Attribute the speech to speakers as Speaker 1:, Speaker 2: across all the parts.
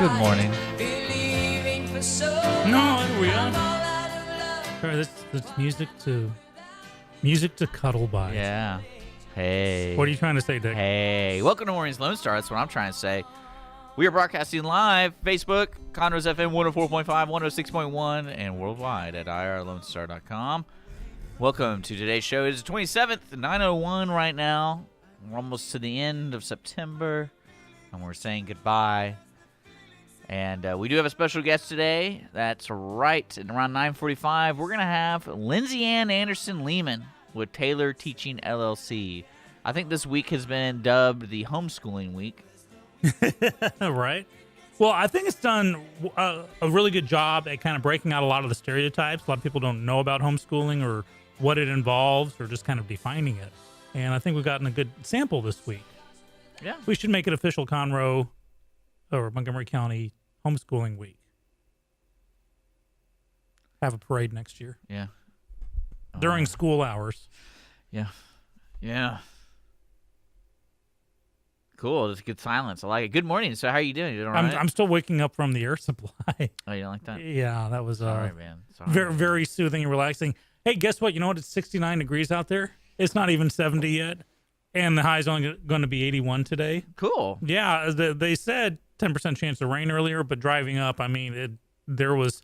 Speaker 1: Good morning.
Speaker 2: No, here we are. Sorry, that's music to cuddle by.
Speaker 1: Yeah. Hey.
Speaker 2: What are you trying to say, Dick?
Speaker 1: Hey. Welcome to Morning's Lone Star. That's what I'm trying to say. We are broadcasting live, Facebook, Conroe's FM 104.5, 106.1, and worldwide at irlonestar.com. Welcome to today's show. It is the 27th, 9:01 right now. We're almost to the end of September, and we're saying goodbye. And we do have a special guest today. That's right. At around 9:45, we're going to have Lindsayann Anderson Lehman with Taylor Teaching LLC. I think this week has been dubbed the homeschooling week.
Speaker 2: Right. Well, I think it's done a really good job at kind of breaking out a lot of the stereotypes. A lot of people don't know about homeschooling or what it involves or just kind of defining it. And I think we've gotten a good sample this week.
Speaker 1: Yeah.
Speaker 2: We should make it official Conroe or Montgomery County homeschooling week. Have a parade next year.
Speaker 1: Yeah.
Speaker 2: During school hours.
Speaker 1: Yeah. Yeah. Cool. That's good silence. I like it. Good morning. So how are you doing? You doing all right?
Speaker 2: I'm still waking up from the air supply.
Speaker 1: Oh, you don't like that?
Speaker 2: Yeah, that was
Speaker 1: Sorry, man. Sorry.
Speaker 2: very, very soothing and relaxing. Hey, guess what? You know what? It's 69 degrees out there. It's not even 70 yet. And the high's only going to be 81 today.
Speaker 1: Cool.
Speaker 2: Yeah, they said 10% chance of rain earlier, but driving up, I mean, there was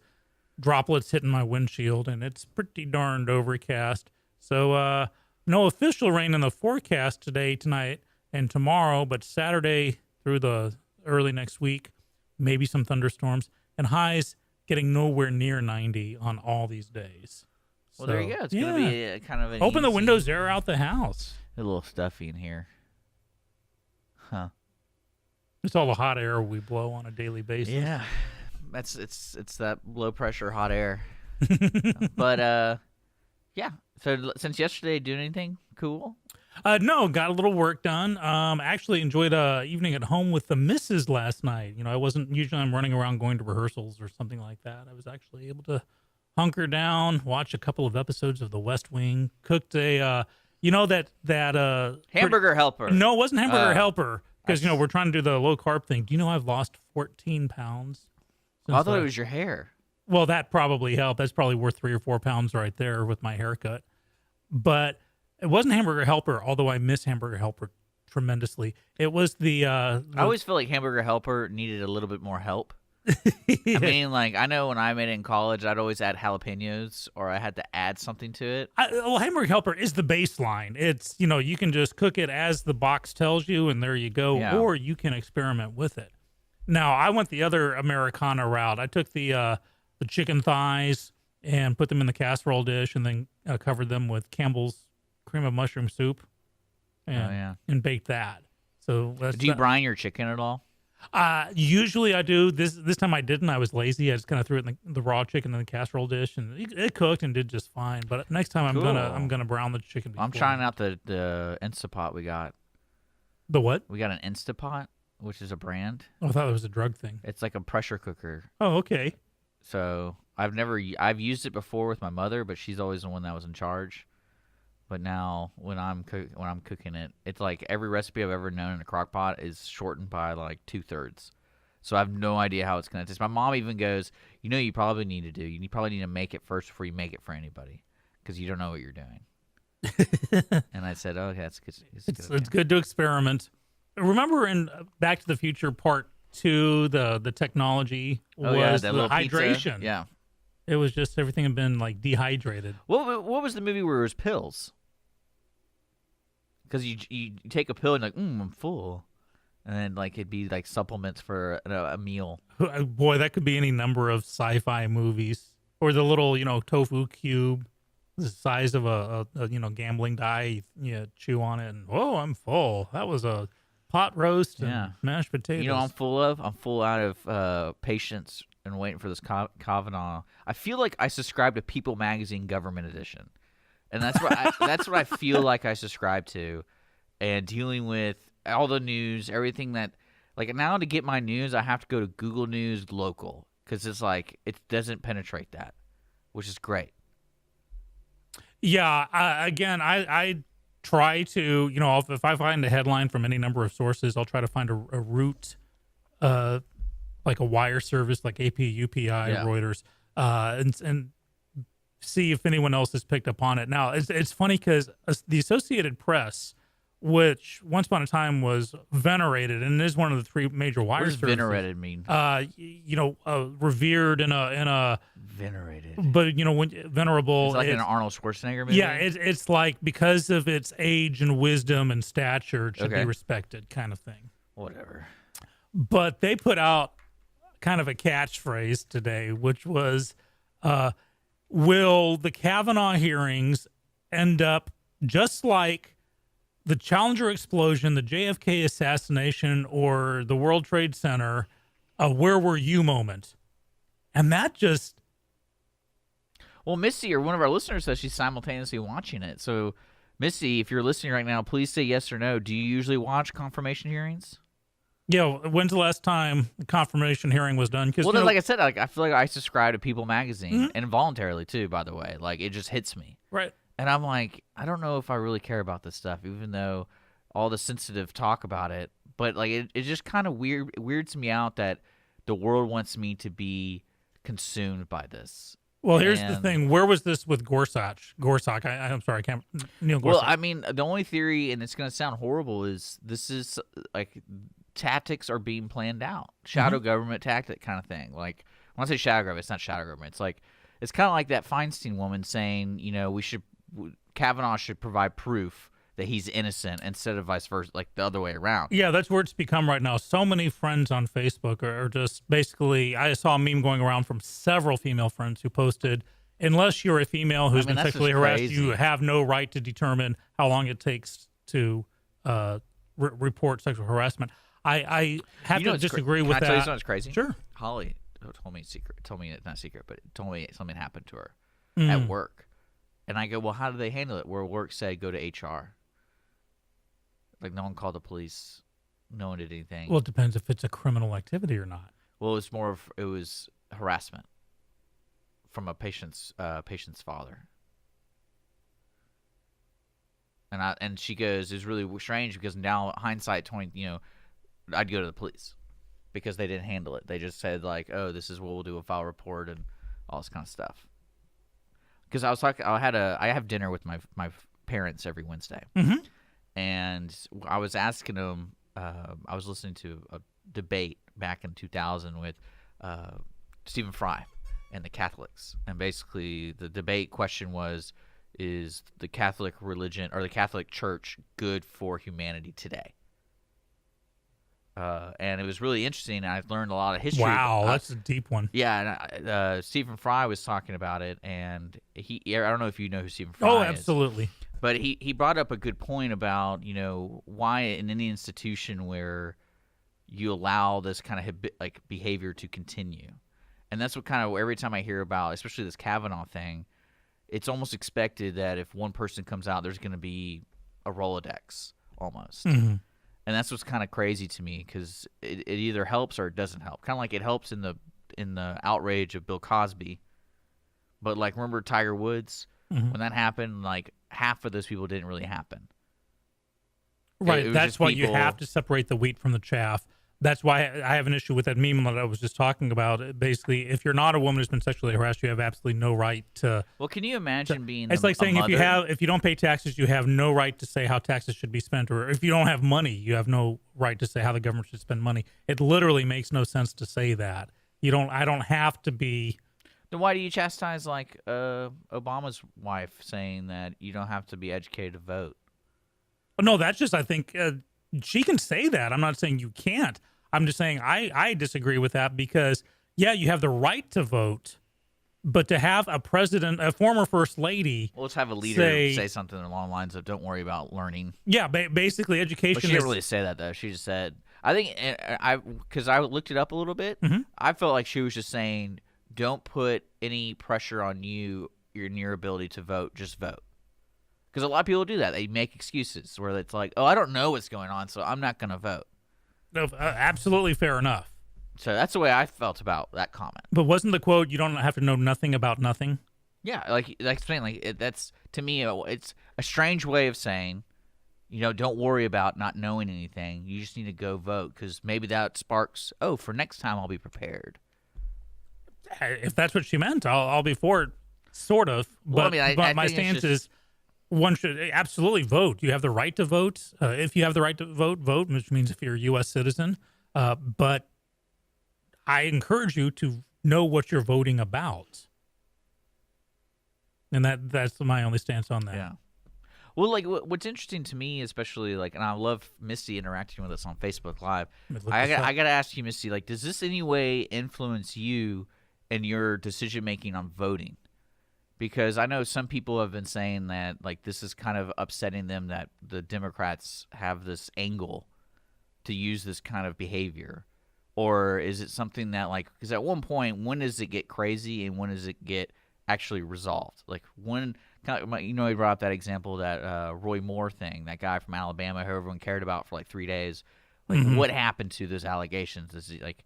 Speaker 2: droplets hitting my windshield, and it's pretty darned overcast. So no official rain in the forecast today, tonight, and tomorrow, but Saturday through the early next week, maybe some thunderstorms, and highs getting nowhere near 90 on all these days.
Speaker 1: Well, there you go. It's going to be a kind of an
Speaker 2: open the
Speaker 1: easy-
Speaker 2: windows, air out the house.
Speaker 1: A little stuffy in here. Huh.
Speaker 2: It's all the hot air we blow on a daily basis.
Speaker 1: Yeah. It's that low pressure hot air. But yeah. So since yesterday, doing anything cool?
Speaker 2: No, got a little work done. Actually enjoyed a evening at home with the missus last night. You know, I wasn't usually I'm running around going to rehearsals or something like that. I was actually able to hunker down, watch a couple of episodes of The West Wing, cooked a that
Speaker 1: Hamburger helper.
Speaker 2: No, it wasn't hamburger helper because we're trying to do the low carb thing. Do you know I've lost 14 pounds?
Speaker 1: I thought it was your hair.
Speaker 2: Well, that probably helped. That's probably worth 3 or 4 pounds right there with my haircut. But it wasn't hamburger helper, although I miss hamburger helper tremendously. It was the
Speaker 1: I always feel like hamburger helper needed a little bit more help. I mean, like, I know when I made it in college, I'd always add jalapenos or I had to add something to it.
Speaker 2: Well, hamburger helper is the baseline. It's, you can just cook it as the box tells you, and there you go, or you can experiment with it. Now, I went the other Americana route. I took the chicken thighs and put them in the casserole dish and then covered them with Campbell's cream of mushroom soup and baked that. So
Speaker 1: do you brine your chicken at all?
Speaker 2: Usually I do. This time I didn't. I was lazy. I just kind of threw it in the raw chicken in the casserole dish, and it cooked and did just fine. But next time I'm gonna brown the chicken.
Speaker 1: I'm trying out the Instapot we got.
Speaker 2: The what?
Speaker 1: We got an Instapot, which is a brand.
Speaker 2: Oh, I thought it was a drug thing.
Speaker 1: It's like a pressure cooker.
Speaker 2: Oh, okay.
Speaker 1: So I've used it before with my mother, but she's always the one that was in charge. But now when I'm cooking it, it's like every recipe I've ever known in a crock pot is shortened by like 2/3. So I have no idea how it's going to taste. My mom even goes, you probably need to do. You probably need to make it first before you make it for anybody because you don't know what you're doing. And I said, okay, that's good.
Speaker 2: It's good to experiment. Remember in Back to the Future Part 2, the technology was the hydration.
Speaker 1: Pizza. Yeah.
Speaker 2: It was just everything had been like dehydrated.
Speaker 1: What was the movie where it was pills? Because you take a pill and you're like, I'm full. And then like it'd be like supplements for a meal.
Speaker 2: Boy, that could be any number of sci-fi movies. Or the little, tofu cube, the size of a gambling die. You chew on it and, I'm full. That was a pot roast and mashed potatoes.
Speaker 1: You know what I'm full out of patience and waiting for this Kavanaugh. I feel like I subscribe to People Magazine Government Edition. And that's what I feel like I subscribe to, and dealing with all the news, everything that, like now to get my news, I have to go to Google News Local because it's like it doesn't penetrate that, which is great.
Speaker 2: Yeah, I try to, if I find a headline from any number of sources, I'll try to find a root, like like a wire service like AP, UPI, Reuters, and see if anyone else has picked up on it. Now, it's funny because the Associated Press, which once upon a time was venerated and is one of the three major wire services.
Speaker 1: What does venerated mean?
Speaker 2: Revered in a
Speaker 1: venerated.
Speaker 2: But when venerable,
Speaker 1: it's like in an Arnold Schwarzenegger movie.
Speaker 2: Yeah, it's like because of its age and wisdom and stature, it should be respected, kind of thing.
Speaker 1: Whatever.
Speaker 2: But they put out kind of a catchphrase today, which was, will the Kavanaugh hearings end up just like the Challenger explosion, the JFK assassination, or the World Trade Center, a where were you moment? And that just...
Speaker 1: Well, Missy, or one of our listeners, says she's simultaneously watching it. So, Missy, if you're listening right now, please say yes or no. Do you usually watch confirmation hearings?
Speaker 2: Yeah, when's the last time the confirmation hearing was done?
Speaker 1: Well, like I said, I feel like I subscribe to People Magazine, and voluntarily too, by the way. Like, it just hits me.
Speaker 2: Right.
Speaker 1: And I'm like, I don't know if I really care about this stuff, even though all the sensitive talk about it. But like, it just kind of weirds me out that the world wants me to be consumed by this.
Speaker 2: Well, here's the thing. Where was this with Gorsuch? I'm sorry, I can't. Neil Gorsuch.
Speaker 1: Well, I mean, the only theory, and it's going to sound horrible, is this is like tactics are being planned out. Shadow government tactic kind of thing. Like, when I say shadow government, it's not shadow government. It's like, it's kind of like that Feinstein woman saying, Kavanaugh should provide proof that he's innocent instead of vice versa, like the other way around.
Speaker 2: Yeah, that's where it's become right now. So many friends on Facebook are just basically, I saw a meme going around from several female friends who posted, unless you're a female who's been sexually harassed, you have no right to determine how long it takes to report sexual harassment. I have to disagree with that.
Speaker 1: Can I tell you something that's crazy?
Speaker 2: Sure.
Speaker 1: Holly told me it's not secret, but told me something happened to her at work. And I go, well, how do they handle it? Where work said go to HR. Like, no one called the police. No one did anything.
Speaker 2: Well, it depends if it's a criminal activity or not.
Speaker 1: Well, it was harassment from a patient's father. And she goes, it's really strange because now hindsight, I'd go to the police because they didn't handle it. They just said like, oh, this is what we'll do, a file report and all this kind of stuff. Because I have dinner with my parents every Wednesday. Mm-hmm. And I was asking them, I was listening to a debate back in 2000 with Stephen Fry and the Catholics. And basically the debate question was, is the Catholic religion or the Catholic Church good for humanity today? And it was really interesting. I learned a lot of history.
Speaker 2: Wow, that's a deep one.
Speaker 1: Yeah, and Stephen Fry was talking about it, and I don't know if you know who Stephen Fry is.
Speaker 2: Oh, absolutely.
Speaker 1: But he brought up a good point about, why in any institution where you allow this kind of behavior to continue. And that's what kind of every time I hear about, especially this Kavanaugh thing, it's almost expected that if one person comes out, there's going to be a Rolodex almost. Mm-hmm. And that's what's kind of crazy to me because it either helps or it doesn't help. Kind of like it helps in the outrage of Bill Cosby. But like, remember Tiger Woods? Mm-hmm. When that happened, like half of those people didn't really happen.
Speaker 2: Right. That's why you have to separate the wheat from the chaff. That's why I have an issue with that meme that I was just talking about. Basically, if you're not a woman who's been sexually harassed, you have absolutely no right to.
Speaker 1: Well, can you imagine being?
Speaker 2: It's like saying if you don't pay taxes, you have no right to say how taxes should be spent, or if you don't have money, you have no right to say how the government should spend money. It literally makes no sense to say that. I don't have to be.
Speaker 1: Then why do you chastise like Obama's wife saying that you don't have to be educated to vote?
Speaker 2: No, that's just I think she can say that. I'm not saying you can't. I'm just saying I disagree with that because, yeah, you have the right to vote, but to have a president, a former first lady.
Speaker 1: Well, let's have a leader say something along the lines of don't worry about learning.
Speaker 2: Yeah, basically education.
Speaker 1: But she didn't really say that, though. She just said, I think, because I looked it up a little bit, mm-hmm. I felt like she was just saying, don't put any pressure on your ability to vote, just vote. Because a lot of people do that. They make excuses where it's like, oh, I don't know what's going on, so I'm not going to vote.
Speaker 2: No, absolutely fair enough.
Speaker 1: So that's the way I felt about that comment.
Speaker 2: But wasn't the quote, you don't have to know nothing about nothing?
Speaker 1: Yeah, like saying, that's, to me, it's a strange way of saying don't worry about not knowing anything. You just need to go vote because maybe that sparks, for next time I'll be prepared.
Speaker 2: If that's what she meant, I'll be for it, sort of. But,
Speaker 1: Well, I mean,
Speaker 2: but
Speaker 1: I
Speaker 2: my
Speaker 1: think it's
Speaker 2: stance is one should absolutely vote. You have the right to vote. If you have the right to vote, which means if you're a U.S. citizen. But I encourage you to know what you're voting about. And that's my only stance on that.
Speaker 1: Yeah. Well, like what's interesting to me, especially and I love Misty interacting with us on Facebook Live. I got to ask you, Misty, does this any way influence you and your decision making on voting? Because I know some people have been saying that this is kind of upsetting them that the Democrats have this angle to use this kind of behavior, or is it something that because at one point, when does it get crazy and when does it get actually resolved? When he brought up that example, that Roy Moore thing, that guy from Alabama who everyone cared about for 3 days. What happened to those allegations? Is it,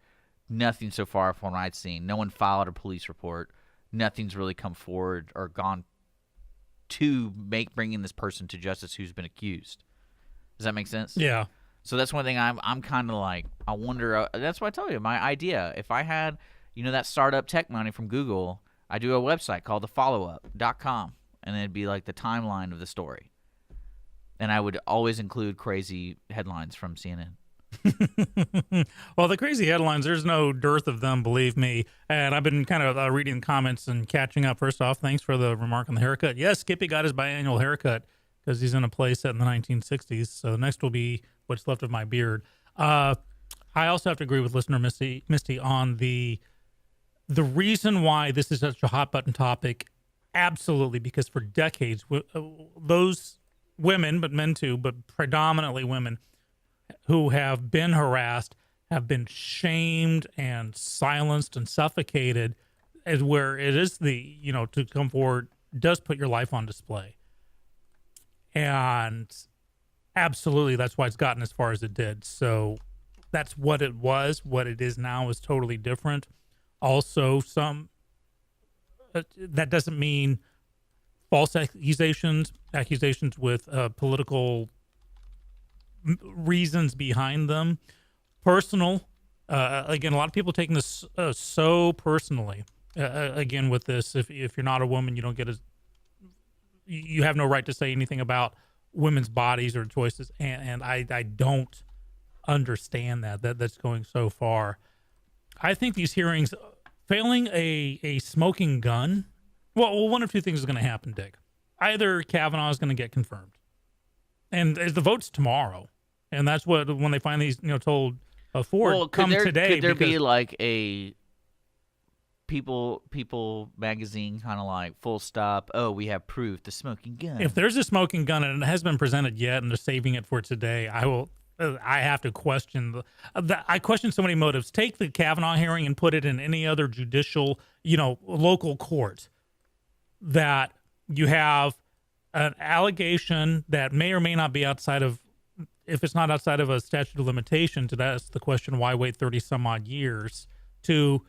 Speaker 1: nothing so far from what I'd seen. No one filed a police report. Nothing's really come forward or gone to bringing this person to justice who's been accused. Does that make sense?
Speaker 2: Yeah.
Speaker 1: So that's one thing I'm kind of I wonder. That's what I tell you. My idea, if I had, that startup tech money from Google, I do a website called thefollowup.com, and it'd be the timeline of the story. And I would always include crazy headlines from CNN.
Speaker 2: Well, the crazy headlines, there's no dearth of them, believe me. And I've been kind of reading comments and catching up. First off, thanks for the remark on the haircut. Yes, Skippy got his biannual haircut because he's in a play set in the 1960s. So the next will be what's left of my beard. I also have to agree with listener Misty on the reason why this is such a hot button topic. Absolutely, because for decades, those women, but men too, but predominantly women, who have been harassed, have been shamed and silenced and suffocated, is where it is to come forward does put your life on display. And absolutely, that's why it's gotten as far as it did. So that's what it was. What it is now is totally different. Also, that doesn't mean false accusations with political reasons behind them. Personal. Again, a lot of people taking this so personally. Again, with this, if you're not a woman, you have no right to say anything about women's bodies or choices. And I don't understand that's going so far. I think these hearings, failing a smoking gun, well, one of two things is going to happen, Dick. Either Kavanaugh is going to get confirmed, and the vote's tomorrow, and that's when they finally told Ford come today.
Speaker 1: Could there be a People magazine kind of full stop? Oh, we have proof, the smoking gun.
Speaker 2: If there's a smoking gun and it hasn't been presented yet, and they're saving it for today, I have to question I question so many motives. Take the Kavanaugh hearing and put it in any other judicial, local court, that you have an allegation that may or may not be outside of, if it's not outside of a statute of limitations, that's the question, why wait 30 some odd years? To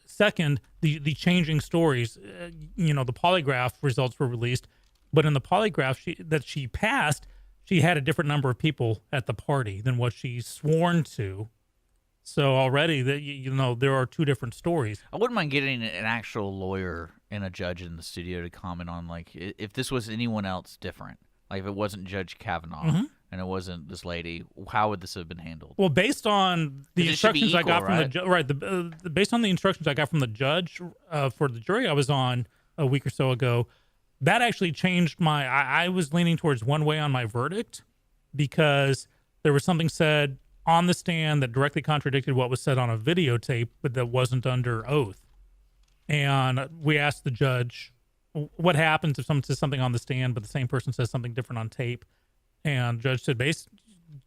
Speaker 2: second, the changing stories, the polygraph results were released, but in the polygraph that she passed, she had a different number of people at the party than what she's sworn to. So already, there are two different stories.
Speaker 1: I wouldn't mind getting an actual lawyer and a judge in the studio to comment on, if this was anyone else different. If it wasn't Judge Kavanaugh and it wasn't this lady, how would this have been handled?
Speaker 2: Well, based on the instructions I got from the judge, based on the instructions I got from the judge for the jury I was on a week or so ago, that actually changed I was leaning towards one way on my verdict, because there was something said on the stand that directly contradicted what was said on a videotape, but that wasn't under oath. And we asked the judge, what happens if someone says something on the stand, but the same person says something different on tape? And the judge said,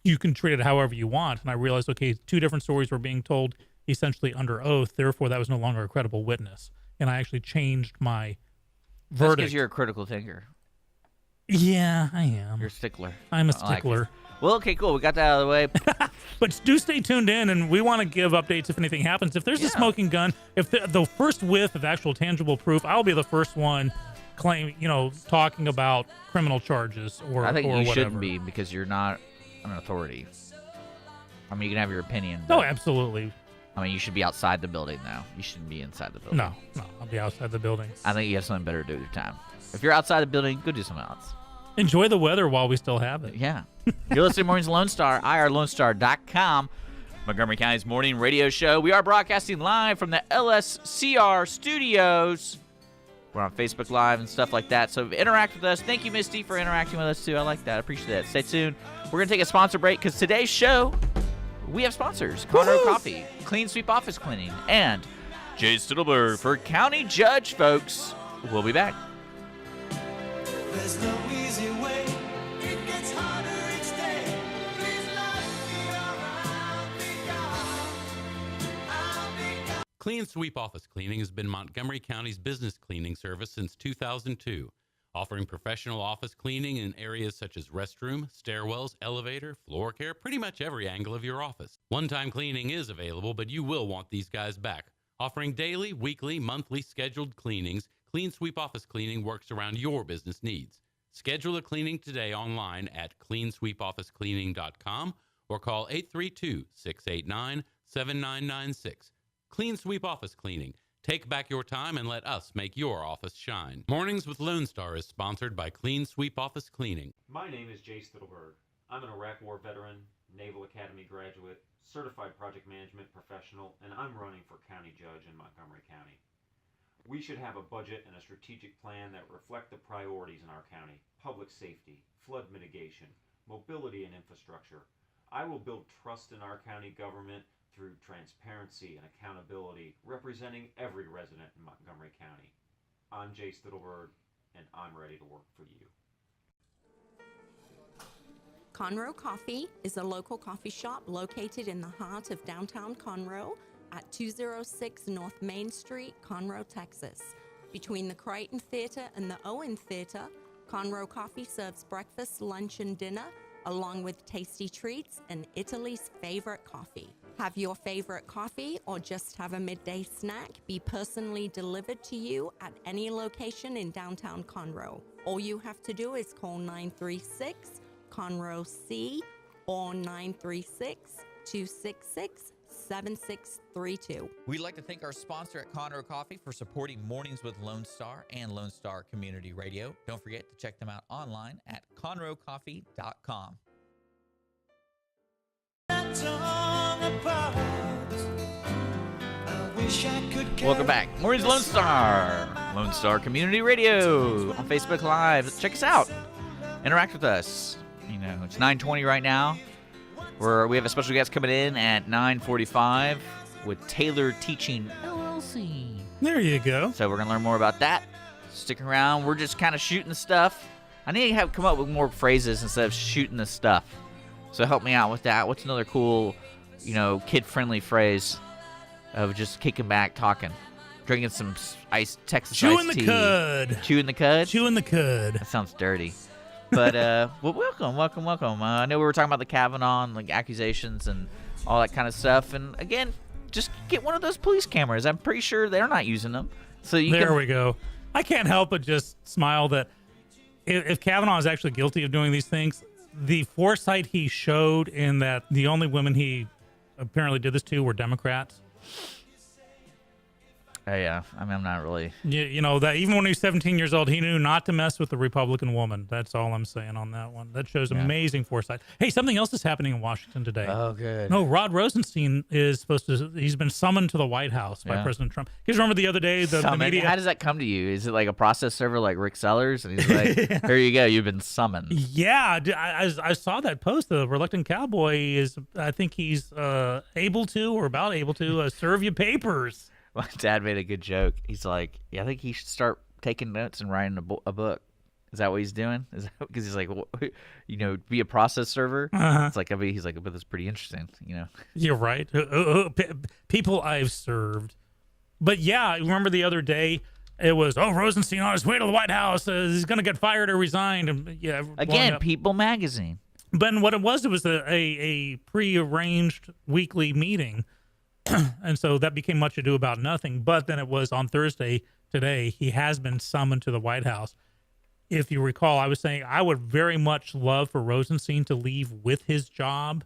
Speaker 2: you can treat it however you want. And I realized, okay, two different stories were being told essentially under oath. Therefore, that was no longer a credible witness. And I actually changed my verdict.
Speaker 1: That's because you're a critical thinker.
Speaker 2: Yeah, I am.
Speaker 1: You're a stickler.
Speaker 2: I'm a stickler.
Speaker 1: Well, okay, cool. We got that out of the way.
Speaker 2: But do stay tuned in, and we want to give updates if anything happens. If there's a smoking gun, if the first whiff of actual tangible proof, I'll be the first one talking about criminal charges or
Speaker 1: I think
Speaker 2: or
Speaker 1: you
Speaker 2: whatever.
Speaker 1: shouldn't be because you're not an authority. I mean, you can have your opinion.
Speaker 2: No,
Speaker 1: but,
Speaker 2: absolutely.
Speaker 1: I mean, you should be outside the building now. You shouldn't be inside the building.
Speaker 2: No, I'll be outside the building.
Speaker 1: I think you have something better to do with your time. If you're outside the building, go do something else.
Speaker 2: Enjoy the weather while we still have it.
Speaker 1: Yeah. You're listening to Mornings Lone Star, irlonestar.com, Montgomery County's morning radio show. We are broadcasting live from the LSCR studios. We're on Facebook Live and stuff like that. So interact with us. Thank you, Misty, for interacting with us, too. I like that. I appreciate that. Stay tuned. We're going to take a sponsor break because today's show, we have sponsors. Conroe Coffee, Clean Sweep Office Cleaning, and Jay Stittleberg for County Judge, folks. We'll be back.
Speaker 3: There's no easy way. It gets harder each day. Please let me around. I'll be gone.
Speaker 4: Clean Sweep Office Cleaning has been Montgomery County's business cleaning service since 2002, offering professional office cleaning in areas such as restroom, stairwells, elevator, floor care, pretty much every angle of your office. One-time cleaning is available, but you will want these guys back. Offering daily, weekly, monthly scheduled cleanings, Clean Sweep Office Cleaning works around your business needs. Schedule a cleaning today online at cleansweepofficecleaning.com or call 832-689-7996. Clean Sweep Office Cleaning. Take back your time and let us make your office shine. Mornings with Lone Star is sponsored by Clean Sweep Office Cleaning.
Speaker 5: My name is Jay Stittleberg. I'm an Iraq War veteran, Naval Academy graduate, certified project management professional, and I'm running for county judge in Montgomery County. We should have a budget and a strategic plan that reflect the priorities in our county: public safety, flood mitigation, mobility and infrastructure. I will build trust in our county government through transparency and accountability, representing every resident in Montgomery County. I'm Jay Stittleberg, and I'm ready to work for you.
Speaker 6: Conroe Coffee is a local coffee shop located in the heart of downtown Conroe at 206 North Main Street, Conroe, Texas. Between the Crichton Theater and the Owen Theater, Conroe Coffee serves breakfast, lunch, and dinner, along with tasty treats and Italy's favorite coffee. Have your favorite coffee or just have a midday snack be personally delivered to you at any location in downtown Conroe. All you have to do is call 936-CONROE-C or 936-266-7632.
Speaker 1: We'd like to thank our sponsor at Conroe Coffee for supporting Mornings with Lone Star and Lone Star Community Radio. Don't forget to check them out online at conroecoffee.com. Welcome back. Mornings Lone Star. Lone Star Community Radio on Facebook Live. Check us out. Interact with us. You know, it's 9:20 right now. We have a special guest coming in at 9:45 with Taylor Teaching LLC.
Speaker 2: There you go.
Speaker 1: So we're going to learn more about that. Stick around. We're just kind of shooting the stuff. I need to come up with more phrases instead of shooting the stuff. So help me out with that. What's another cool, kid-friendly phrase of just kicking back, talking, drinking some Texas
Speaker 2: Chewing
Speaker 1: iced
Speaker 2: the
Speaker 1: tea.
Speaker 2: cud.
Speaker 1: Chewing the cud?
Speaker 2: Chewing the cud.
Speaker 1: That sounds dirty. But, well, welcome. I know we were talking about the Kavanaugh and, accusations and all that kind of stuff. And, again, just get one of those police cameras. I'm pretty sure they're not using them. So
Speaker 2: There we go. I can't help but just smile that if Kavanaugh is actually guilty of doing these things, the foresight he showed in that the only women he apparently did this to were Democrats.
Speaker 1: Yeah, I mean, I'm not really.
Speaker 2: You know, that even when he was 17 years old, he knew not to mess with the Republican woman. That's all I'm saying on that one. That shows amazing foresight. Hey, something else is happening in Washington today.
Speaker 1: Oh, good.
Speaker 2: No, Rod Rosenstein is he's been summoned to the White House by President Trump. You guys remember the other day, the media.
Speaker 1: How does that come to you? Is it like a process server like Rick Sellers? And he's like, here you go, you've been summoned.
Speaker 2: Yeah, I saw that post. The reluctant cowboy I think he's able to or about able to serve you papers.
Speaker 1: My dad made a good joke. He's like, I think he should start taking notes and writing a book. Is that what he's doing? Is that because he's like, be a process server? It's like, he's like, but that's pretty interesting,
Speaker 2: You're right. People I've served. But yeah, remember the other day, it was, Rosenstein on his way to the White House. He's going to get fired or resigned. And,
Speaker 1: again, People Magazine.
Speaker 2: But what it was a prearranged weekly meeting. And so that became much ado about nothing. But then it was on Thursday, today. He has been summoned to the White House. If you recall, I was saying I would very much love for Rosenstein to leave with his job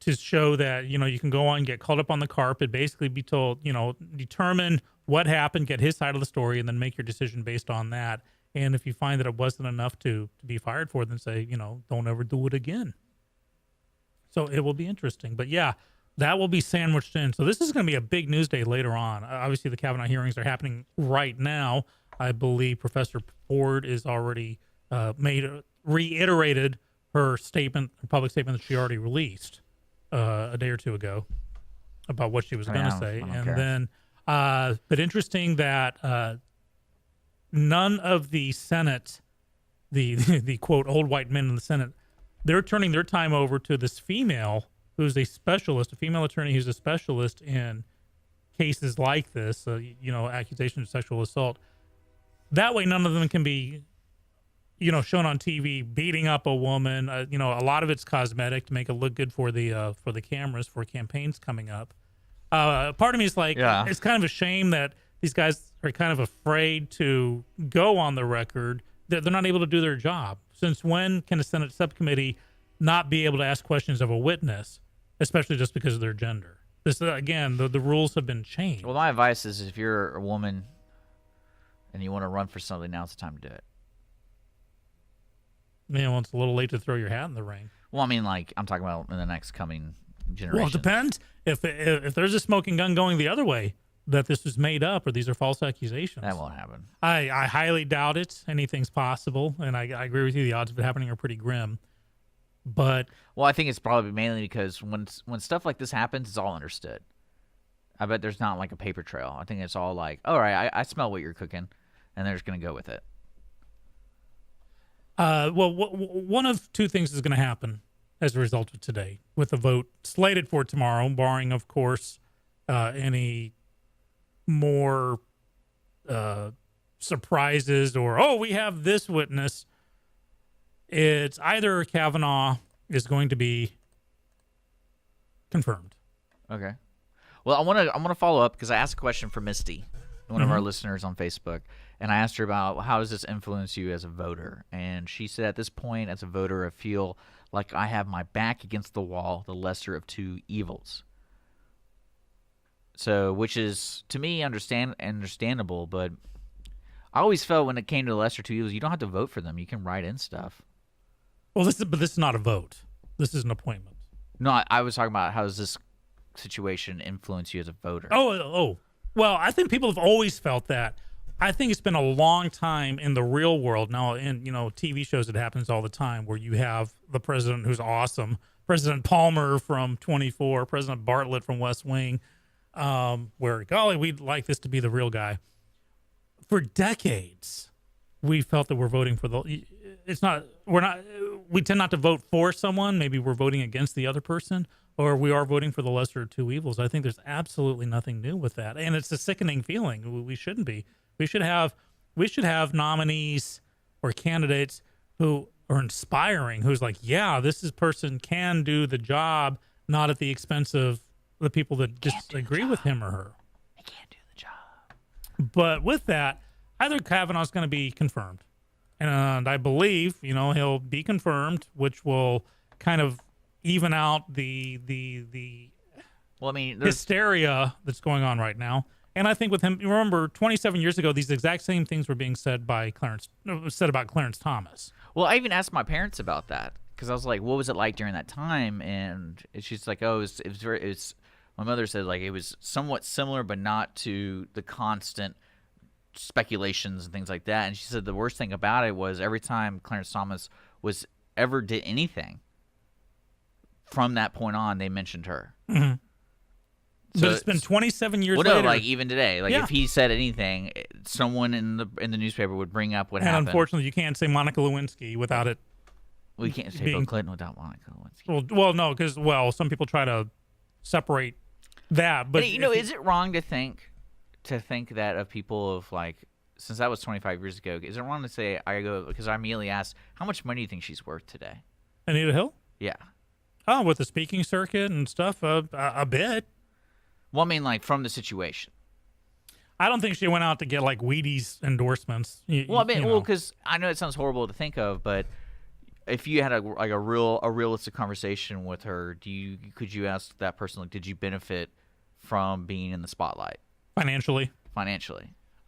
Speaker 2: to show that, you can go on and get called up on the carpet, basically be told, determine what happened, get his side of the story, and then make your decision based on that. And if you find that it wasn't enough to be fired for, then say, don't ever do it again. So it will be interesting. But yeah, that will be sandwiched in. So this is going to be a big news day later on. Obviously, the Kavanaugh hearings are happening right now. I believe Professor Ford is already reiterated her public statement that she already released a day or two ago about what she was going to say. And then, but interesting that none of the Senate, the quote, old white men in the Senate, they're turning their time over to this female who's a female attorney who's a specialist in cases like this, accusation of sexual assault. That way, none of them can be, shown on TV beating up a woman. A lot of it's cosmetic to make it look good for the cameras for campaigns coming up. Part of me is like, It's kind of a shame that these guys are kind of afraid to go on the record. They're not able to do their job. Since when can a Senate subcommittee not be able to ask questions of a witness, especially just because of their gender? This again, the rules have been changed.
Speaker 1: Well, my advice is if you're a woman and you want to run for something, now's the time to do it.
Speaker 2: It's a little late to throw your hat in the ring.
Speaker 1: Well, I mean, I'm talking about in the next coming generation.
Speaker 2: Well, it depends. If there's a smoking gun going the other way, that this was made up or these are false accusations.
Speaker 1: That won't happen.
Speaker 2: I highly doubt it. Anything's possible, and I agree with you. The odds of it happening are pretty grim. But
Speaker 1: I think it's probably mainly because when stuff like this happens, it's all understood. I bet there's not like a paper trail. I think it's all like, all right, I smell what you're cooking, and they're just going to go with it.
Speaker 2: One of two things is going to happen as a result of today, with the vote slated for tomorrow, barring, of course, any more surprises or, we have this witness. It's either Kavanaugh is going to be confirmed.
Speaker 1: Okay. Well, I want to follow up because I asked a question for Misty, one of our listeners on Facebook, and I asked her about how does this influence you as a voter? And she said, at this point, as a voter, I feel like I have my back against the wall, the lesser of two evils. So, which is, to me, understandable, but I always felt when it came to the lesser two evils, you don't have to vote for them. You can write in stuff.
Speaker 2: Well, this is not a vote. This is an appointment.
Speaker 1: No, I was talking about how does this situation influence you as a voter?
Speaker 2: Oh. Well, I think people have always felt that. I think it's been a long time in the real world. Now, in TV shows, it happens all the time where you have the president who's awesome, President Palmer from 24, President Bartlett from West Wing, where, golly, we'd like this to be the real guy. For decades, we felt that we're voting for we tend not to vote for someone. Maybe we're voting against the other person, or we are voting for the lesser of two evils. I think there's absolutely nothing new with that. And it's a sickening feeling. We shouldn't be. We should have nominees or candidates who are inspiring, who's like, this person can do the job, not at the expense of the people that just agree with him or her.
Speaker 1: They can't do the job.
Speaker 2: But with that, either Kavanaugh's going to be confirmed. And I believe, he'll be confirmed, which will kind of even out the hysteria that's going on right now. And I think with him, remember, 27 years ago, these exact same things were being said about Clarence Thomas.
Speaker 1: Well, I even asked my parents about that because I was like, "What was it like during that time?" And she's like, "Oh, it was." My mother said like it was somewhat similar, but not to the constant speculations and things like that. And she said the worst thing about it was every time Clarence Thomas ever did anything, from that point on, they mentioned her.
Speaker 2: Mm-hmm. So but it's been 27 years later.
Speaker 1: No, like even today, if he said anything, someone in the newspaper would bring up what happened.
Speaker 2: And unfortunately, you can't say Monica Lewinsky without it.
Speaker 1: We can't say Bill Clinton without Monica Lewinsky.
Speaker 2: Well, no, because some people try to separate that. But
Speaker 1: is it wrong to think that of people of since that was 25 years ago? Is it wrong to say because I immediately asked how much money do you think she's worth today?
Speaker 2: Anita Hill?
Speaker 1: Yeah.
Speaker 2: Oh, with the speaking circuit and stuff, a bit.
Speaker 1: Well, I mean, from the situation.
Speaker 2: I don't think she went out to get like Wheaties endorsements.
Speaker 1: Well, I mean,
Speaker 2: you
Speaker 1: well,
Speaker 2: know.
Speaker 1: because I know it sounds horrible to think of, but if you had a realistic conversation with her, could you ask that person, like, did you benefit from being in the spotlight
Speaker 2: Financially.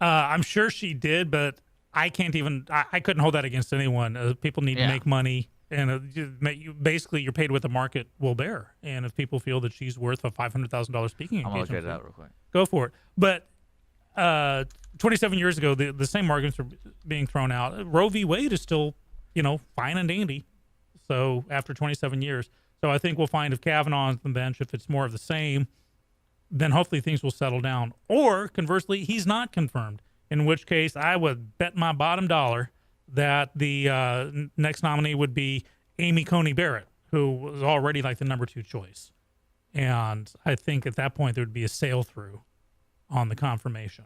Speaker 2: I'm sure she did, but I can't even. I couldn't hold that against anyone. People need to make money, and basically you're paid what the market will bear. And if people feel that she's worth a $500,000 speaking
Speaker 1: I'm gonna look
Speaker 2: engagement,
Speaker 1: at it out real quick.
Speaker 2: go for it. But 27 years ago, the same arguments are being thrown out. Roe v. Wade is still, fine and dandy. So after 27 years, so I think we'll find if Kavanaugh on the bench, if it's more of the same, then hopefully things will settle down. Or conversely, he's not confirmed, in which case I would bet my bottom dollar that the next nominee would be Amy Coney Barrett, who was already like the number 2 choice. And I think at that point there would be a sail through on the confirmation.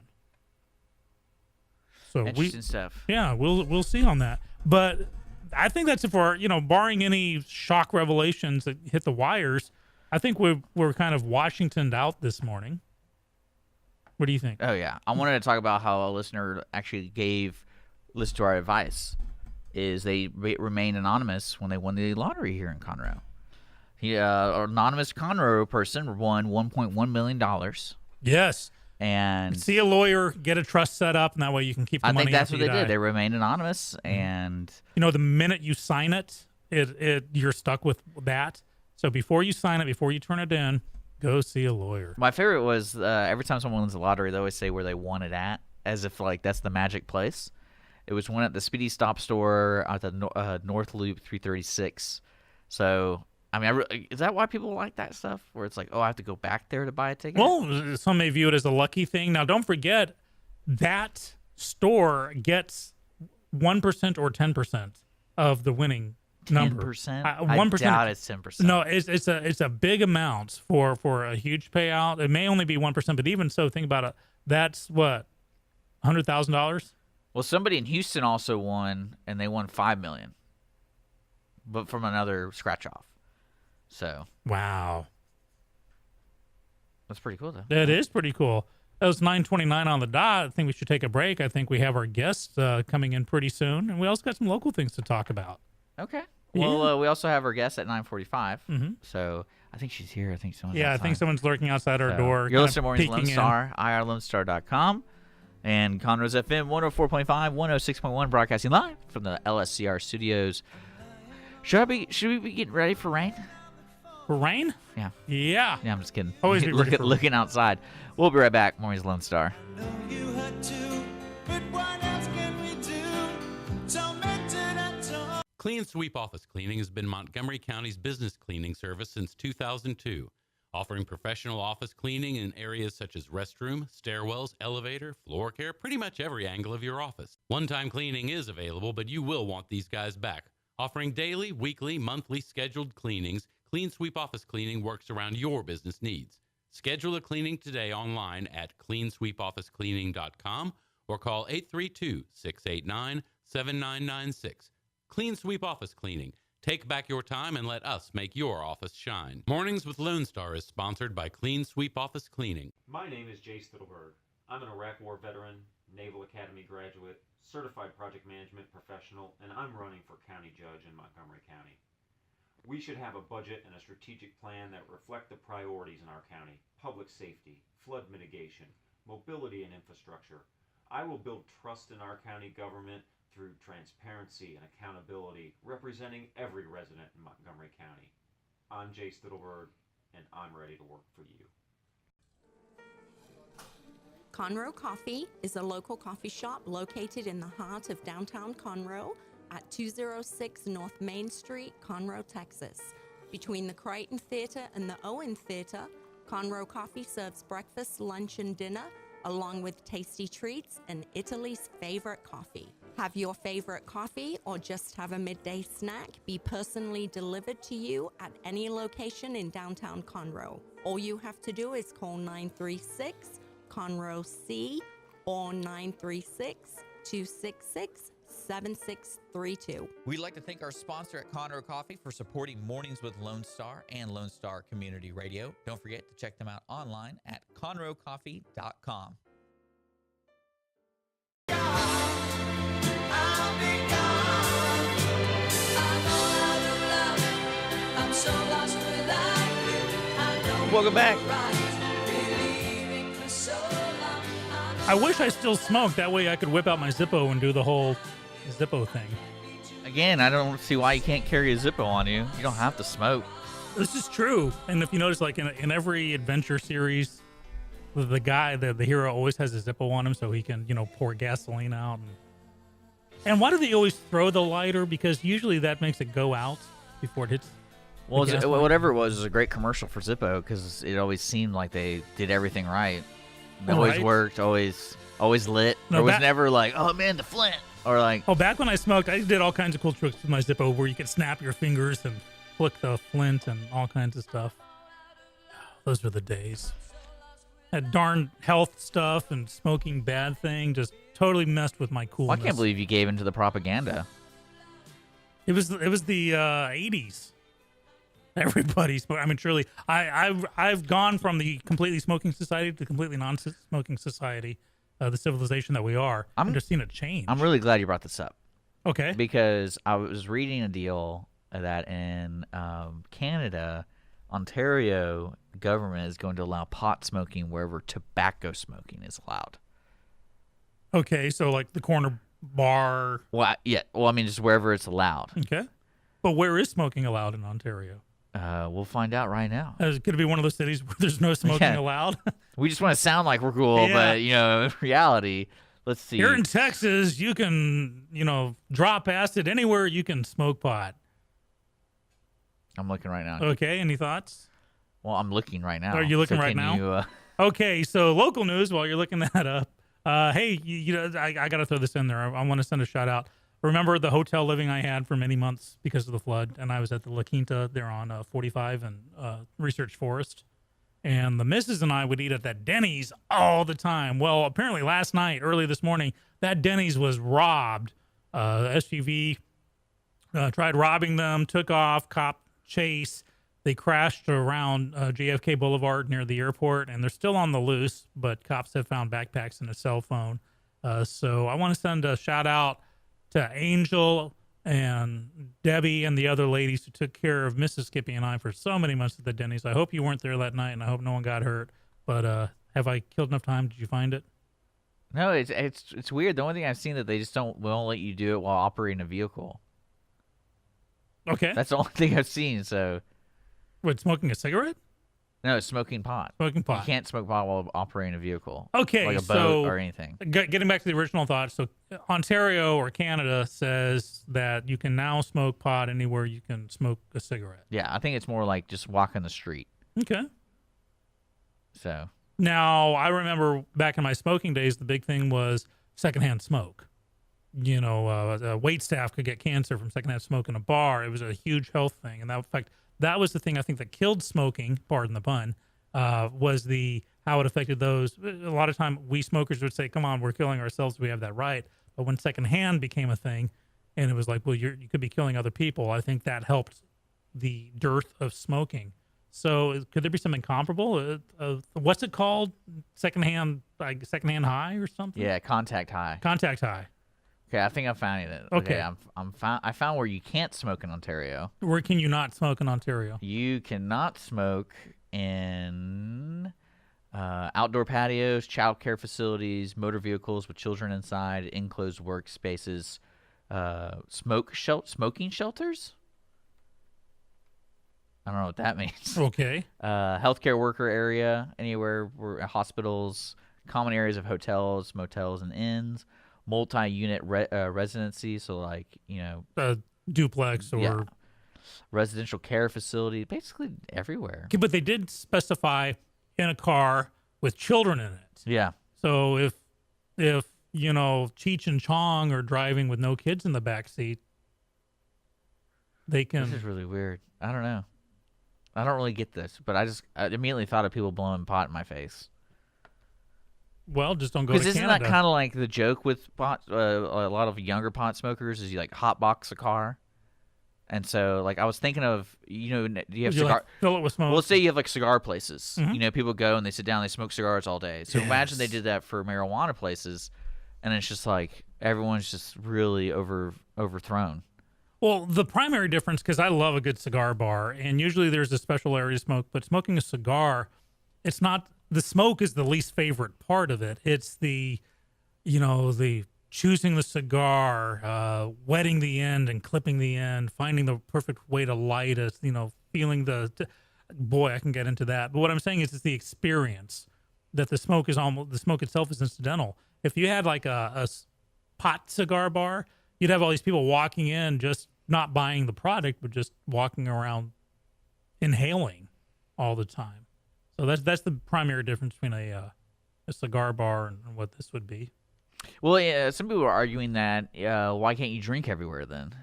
Speaker 2: So
Speaker 1: Interesting stuff.
Speaker 2: Yeah, we'll see on that. But I think that's it for, barring any shock revelations that hit the wires. I think we're kind of Washingtoned out this morning. What do you think?
Speaker 1: Oh yeah, I wanted to talk about how a listener actually listened to our advice. Is they remain anonymous when they won the lottery here in Conroe. An anonymous Conroe person won $1.1 million.
Speaker 2: Yes.
Speaker 1: And
Speaker 2: see a lawyer, get a trust set up, and that way you can keep the money.
Speaker 1: I think that's what they
Speaker 2: die.
Speaker 1: did. They remained anonymous, and
Speaker 2: the minute you sign it, you're stuck with that. So before you sign it, before you turn it in, go see a lawyer.
Speaker 1: My favorite was every time someone wins the lottery, they always say where they won it at, as if like that's the magic place. It was one at the Speedy Stop store at the North Loop 336. So, I mean, is that why people like that stuff? Where it's like, oh, I have to go back there to buy a ticket?
Speaker 2: Well, some may view it as a lucky thing. Now, don't forget, that store gets 1% or 10% of the winning number.
Speaker 1: 10%?
Speaker 2: 1%.
Speaker 1: I doubt it's 10%.
Speaker 2: No, it's a big amount for a huge payout. It may only be 1%, but even so, think about it. That's what, $100,000?
Speaker 1: Well, somebody in Houston also won, and they won $5 million, but from another scratch off. So
Speaker 2: wow,
Speaker 1: that's pretty cool, though.
Speaker 2: That is pretty cool. That was 9:29 on the dot. I think we should take a break. I think we have our guests coming in pretty soon, and we also got some local things to talk about.
Speaker 1: Okay. Well, we also have our guest at 9:45.
Speaker 2: Mm-hmm.
Speaker 1: So I think she's here. I think someone's
Speaker 2: outside. I think someone's lurking outside our door.
Speaker 1: You're listening to Mornings Lone Star, irlonestar.com, and Conroe's FM 104.5, 106.1, broadcasting live from the LSCR studios. Should we be getting ready for rain?
Speaker 2: For rain?
Speaker 1: Yeah.
Speaker 2: Yeah.
Speaker 1: Yeah, I'm just kidding.
Speaker 2: Always be ready for rain.
Speaker 1: Looking outside. We'll be right back. Mornings Lone Star.
Speaker 3: know you had to, but what else can we do? Tormented and torn.
Speaker 4: Clean Sweep Office Cleaning has been Montgomery County's business cleaning service since 2002, offering professional office cleaning in areas such as restroom, stairwells, elevator, floor care, pretty much every angle of your office. One-time cleaning is available, but you will want these guys back. Offering daily, weekly, monthly scheduled cleanings, Clean Sweep Office Cleaning works around your business needs. Schedule a cleaning today online at cleansweepofficecleaning.com or call 832-689-7996. Clean Sweep Office Cleaning. Take back your time and let us make your office shine. Mornings with Lone Star is sponsored by Clean Sweep Office Cleaning.
Speaker 5: My name is Jay Stittleberg. I'm an Iraq War veteran, Naval Academy graduate, certified project management professional, and I'm running for county judge in Montgomery County. We should have a budget and a strategic plan that reflect the priorities in our county: public safety, flood mitigation, mobility and infrastructure. I will build trust in our county government through transparency and accountability, representing every resident in Montgomery County. I'm Jay Stittleberg, and I'm ready to work for you.
Speaker 6: Conroe Coffee is a local coffee shop located in the heart of downtown Conroe at 206 North Main Street, Conroe, Texas. Between the Crichton Theater and the Owen Theater, Conroe Coffee serves breakfast, lunch, and dinner, along with tasty treats and Italy's favorite coffee. Have your favorite coffee or just have a midday snack be personally delivered to you at any location in downtown Conroe. All you have to do is call 936-CONROE-C or 936-266-7632.
Speaker 1: We'd like to thank our sponsor at Conroe Coffee for supporting Mornings with Lone Star and Lone Star Community Radio. Don't forget to check them out online at conroecoffee.com.
Speaker 3: I'll be gone. I know how to love. I'm so lost without you. I know
Speaker 1: Welcome back.
Speaker 3: you're right. Believing for so long.
Speaker 2: I wish I still smoked. That way I could whip out my Zippo and do the whole Zippo thing.
Speaker 1: Again, I don't see why you can't carry a Zippo on you. You don't have to smoke.
Speaker 2: This is true. And if you notice, like in every adventure series, the guy, the hero always has a Zippo on him so he can, pour gasoline out. And why do they always throw the lighter? Because usually that makes it go out before it hits.
Speaker 1: Well,
Speaker 2: the gasoline.
Speaker 1: whatever it was a great commercial for Zippo because it always seemed like they did everything right. It
Speaker 2: All
Speaker 1: always
Speaker 2: right.
Speaker 1: worked, always lit.
Speaker 2: No,
Speaker 1: There was
Speaker 2: that-
Speaker 1: never like, oh man, the flint. Or like,
Speaker 2: Oh, back when I smoked, I did all kinds of cool tricks with my Zippo where you could snap your fingers and flick the flint and all kinds of stuff. Those were the days. That darn health stuff and smoking bad thing just totally messed with my coolness.
Speaker 1: I can't believe you gave into the propaganda.
Speaker 2: It was the 80s. Everybody smoked. I mean, truly, I've gone from the completely smoking society to the completely non-smoking society, the civilization that we are. I'm just seeing it change.
Speaker 1: I'm really glad you brought this up
Speaker 2: Okay.
Speaker 1: because I was reading a deal that in Canada, Ontario government is going to allow pot smoking wherever tobacco smoking is allowed.
Speaker 2: Okay, so like the corner bar.
Speaker 1: Well, yeah. Well, I mean, just wherever it's allowed.
Speaker 2: Okay. But where is smoking allowed in Ontario?
Speaker 1: We'll find out right now.
Speaker 2: Could it be one of those cities where there's no smoking
Speaker 1: Yeah.
Speaker 2: allowed?
Speaker 1: We just want to sound like we're cool,
Speaker 2: Yeah.
Speaker 1: but in reality, let's see.
Speaker 2: Here in Texas, you can, drop acid anywhere you can smoke pot.
Speaker 1: I'm looking right now.
Speaker 2: Okay, any thoughts?
Speaker 1: Well, I'm looking right now.
Speaker 2: Are you looking
Speaker 1: So
Speaker 2: right
Speaker 1: can
Speaker 2: now?
Speaker 1: you,
Speaker 2: Okay, so local news while you're looking that up. Hey, I got to throw this in there. I want to send a shout out. Remember the hotel living I had for many months because of the flood, and I was at the La Quinta there on 45 and Research Forest. And the missus and I would eat at that Denny's all the time. Well, apparently last night, early this morning, that Denny's was robbed. SUV tried robbing them, took off, cop chase. They crashed around JFK Boulevard near the airport, and they're still on the loose, but cops have found backpacks and a cell phone. So I want to send a shout out to Angel and Debbie and the other ladies who took care of Mrs. Skippy and I for so many months at the Denny's. I hope you weren't there that night, and I hope no one got hurt. But have I killed enough time? Did you find it?
Speaker 1: no, it's weird. The only thing I've seen that they just won't let you do it while operating a vehicle.
Speaker 2: Okay.
Speaker 1: That's the only thing I've seen. So
Speaker 2: What, smoking a cigarette?
Speaker 1: no, smoking pot.
Speaker 2: Smoking pot.
Speaker 1: You can't smoke pot while operating a vehicle.
Speaker 2: Okay,
Speaker 1: like a
Speaker 2: so
Speaker 1: boat or anything.
Speaker 2: Getting back to the original thought, so Ontario or Canada says that you can now smoke pot anywhere you can smoke a cigarette.
Speaker 1: Yeah, I think it's more like just walking the street.
Speaker 2: Okay.
Speaker 1: So
Speaker 2: Now, I remember back in my smoking days, the big thing was secondhand smoke. Wait staff could get cancer from secondhand smoke in a bar. It was a huge health thing. And that, in fact, that was the thing I think that killed smoking, pardon the pun, was how it affected those. A lot of time we smokers would say, come on, we're killing ourselves. We have that right. But when secondhand became a thing and it was like, well, you could be killing other people, I think that helped the dearth of smoking. So could there be something comparable? What's it called? Secondhand high or something?
Speaker 1: yeah, contact high.
Speaker 2: Contact high.
Speaker 1: Okay, I think I'm finding it.
Speaker 2: Okay.
Speaker 1: I found where you can't smoke in Ontario.
Speaker 2: Where can you not smoke in Ontario?
Speaker 1: You cannot smoke in outdoor patios, child care facilities, motor vehicles with children inside, enclosed workspaces, smoking shelters. I don't know what that means.
Speaker 2: Okay.
Speaker 1: Healthcare worker area, anywhere where hospitals, common areas of hotels, motels, and inns, multi-unit residency. So, like,
Speaker 2: Duplex or.
Speaker 1: yeah, residential care facility, basically everywhere.
Speaker 2: Okay, but they did specify in a car with children in it.
Speaker 1: Yeah.
Speaker 2: So if Cheech and Chong are driving with no kids in the back seat, they
Speaker 1: This
Speaker 2: can.
Speaker 1: is really weird. I don't know. I don't really get this, but I immediately thought of people blowing pot in my face.
Speaker 2: Well, just don't go to
Speaker 1: Because isn't
Speaker 2: Canada.
Speaker 1: that kind of like the joke with pot? A lot of younger pot smokers is you like hotbox a car, and so like I was thinking of do you have
Speaker 2: Would you,
Speaker 1: cigar?
Speaker 2: like, fill it with smoke?
Speaker 1: Well, let's say you have like cigar places.
Speaker 2: Mhm.
Speaker 1: People go and they sit down, they smoke cigars all day. So imagine they
Speaker 2: Yes.
Speaker 1: did that for marijuana places, and it's just like everyone's just really overthrown.
Speaker 2: Well, the primary difference, because I love a good cigar bar, and usually there's a special area to smoke, but smoking a cigar, it's not, the smoke is the least favorite part of it. It's the choosing the cigar, wetting the end and clipping the end, finding the perfect way to light it, feeling boy, I can get into that. But what I'm saying is it's the experience that the smoke itself is incidental. If you had like a pot cigar bar, you'd have all these people walking in, just not buying the product, but just walking around inhaling all the time. So that's the primary difference between a cigar bar and what this would be.
Speaker 1: Well, yeah, some people are arguing that why can't you drink everywhere then?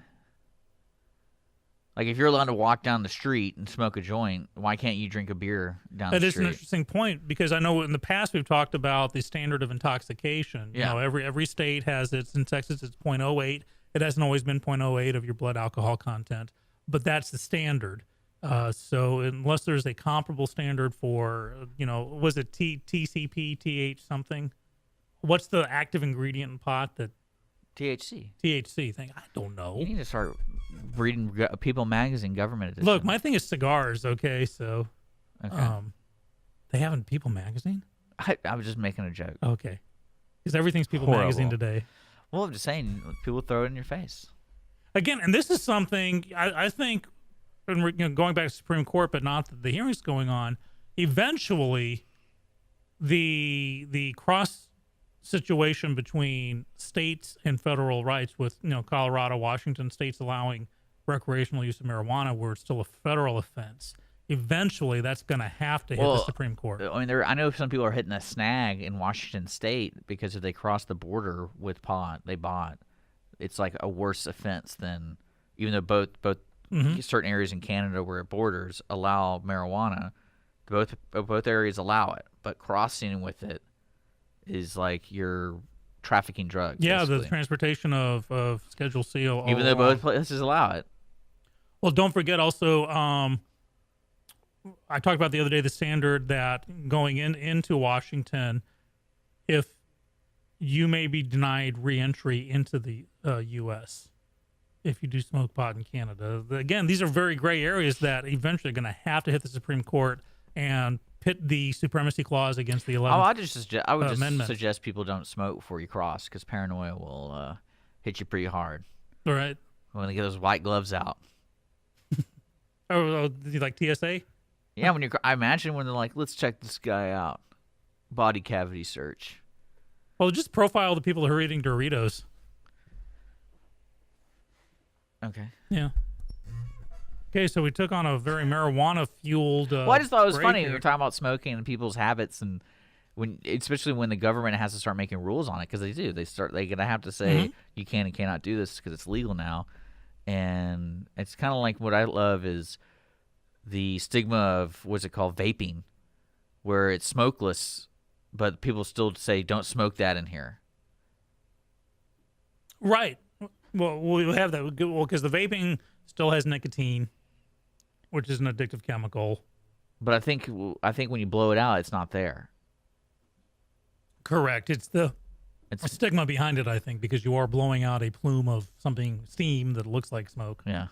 Speaker 1: Like, if you're allowed to walk down the street and smoke a joint, why can't you drink a beer down the
Speaker 2: That is
Speaker 1: street?
Speaker 2: an interesting point, because I know in the past we've talked about the standard of intoxication.
Speaker 1: Yeah.
Speaker 2: Every state has its. In Texas, it's 0.08. It hasn't always been 0.08 of your blood alcohol content, but that's the standard. So unless there's a comparable standard for, was it TCP, TH something? What's the active ingredient in pot that THC thing? I don't know.
Speaker 1: You need to start reading People Magazine government edition.
Speaker 2: Look, my thing is cigars. Okay, so
Speaker 1: Okay.
Speaker 2: they have in People Magazine.
Speaker 1: I was just making a joke.
Speaker 2: Okay, because everything's People
Speaker 1: Horrible.
Speaker 2: Magazine today.
Speaker 1: Well, I'm just saying, people throw it in your face.
Speaker 2: Again, and this is something I think, and we're going back to Supreme Court, but not the hearings going on. Eventually, the cross situation between states and federal rights, with Colorado, Washington states allowing recreational use of marijuana, where it's still a federal offense. Eventually, that's going to have to hit the Supreme Court.
Speaker 1: I mean, I know some people are hitting a snag in Washington State because if they cross the border with pot they bought, it's like a worse offense than, even though both certain areas in Canada where it borders allow marijuana, both areas allow it, but crossing with it is like you're trafficking drugs.
Speaker 2: Yeah,
Speaker 1: basically.
Speaker 2: the transportation of Schedule C.
Speaker 1: Even though both places allow it.
Speaker 2: Well, don't forget also, I talked about the other day the standard that going into Washington, if you may be denied re-entry into the U.S. if you do smoke pot in Canada. Again, these are very gray areas that eventually are going to have to hit the Supreme Court and pit the supremacy clause against the 11th
Speaker 1: I would just
Speaker 2: Amendment.
Speaker 1: suggest people don't smoke before you cross, because paranoia will hit you pretty hard
Speaker 2: All right.
Speaker 1: when they get those white gloves out.
Speaker 2: Oh, like TSA?
Speaker 1: Yeah, when I imagine when they're like, let's check this guy out, body cavity search.
Speaker 2: Well, just profile the people who are eating Doritos.
Speaker 1: Okay.
Speaker 2: Yeah. Okay, so we took on a very marijuana-fueled.
Speaker 1: Well, I just thought it was
Speaker 2: break
Speaker 1: funny.
Speaker 2: here.
Speaker 1: We were talking about smoking and people's habits, and especially when the government has to start making rules on it, because they do. They're gonna have to say you can and cannot do this because it's legal now, and it's kind of like what I love is the stigma of what's it called, vaping, where it's smokeless, but people still say don't smoke that in here.
Speaker 2: Right. Well, we have that. Well, because the vaping still has nicotine, which is an addictive chemical.
Speaker 1: But I think when you blow it out, it's not there.
Speaker 2: Correct. It's the
Speaker 1: It's
Speaker 2: stigma behind it, I think, because you are blowing out a plume of steam that looks like smoke.
Speaker 1: yeah.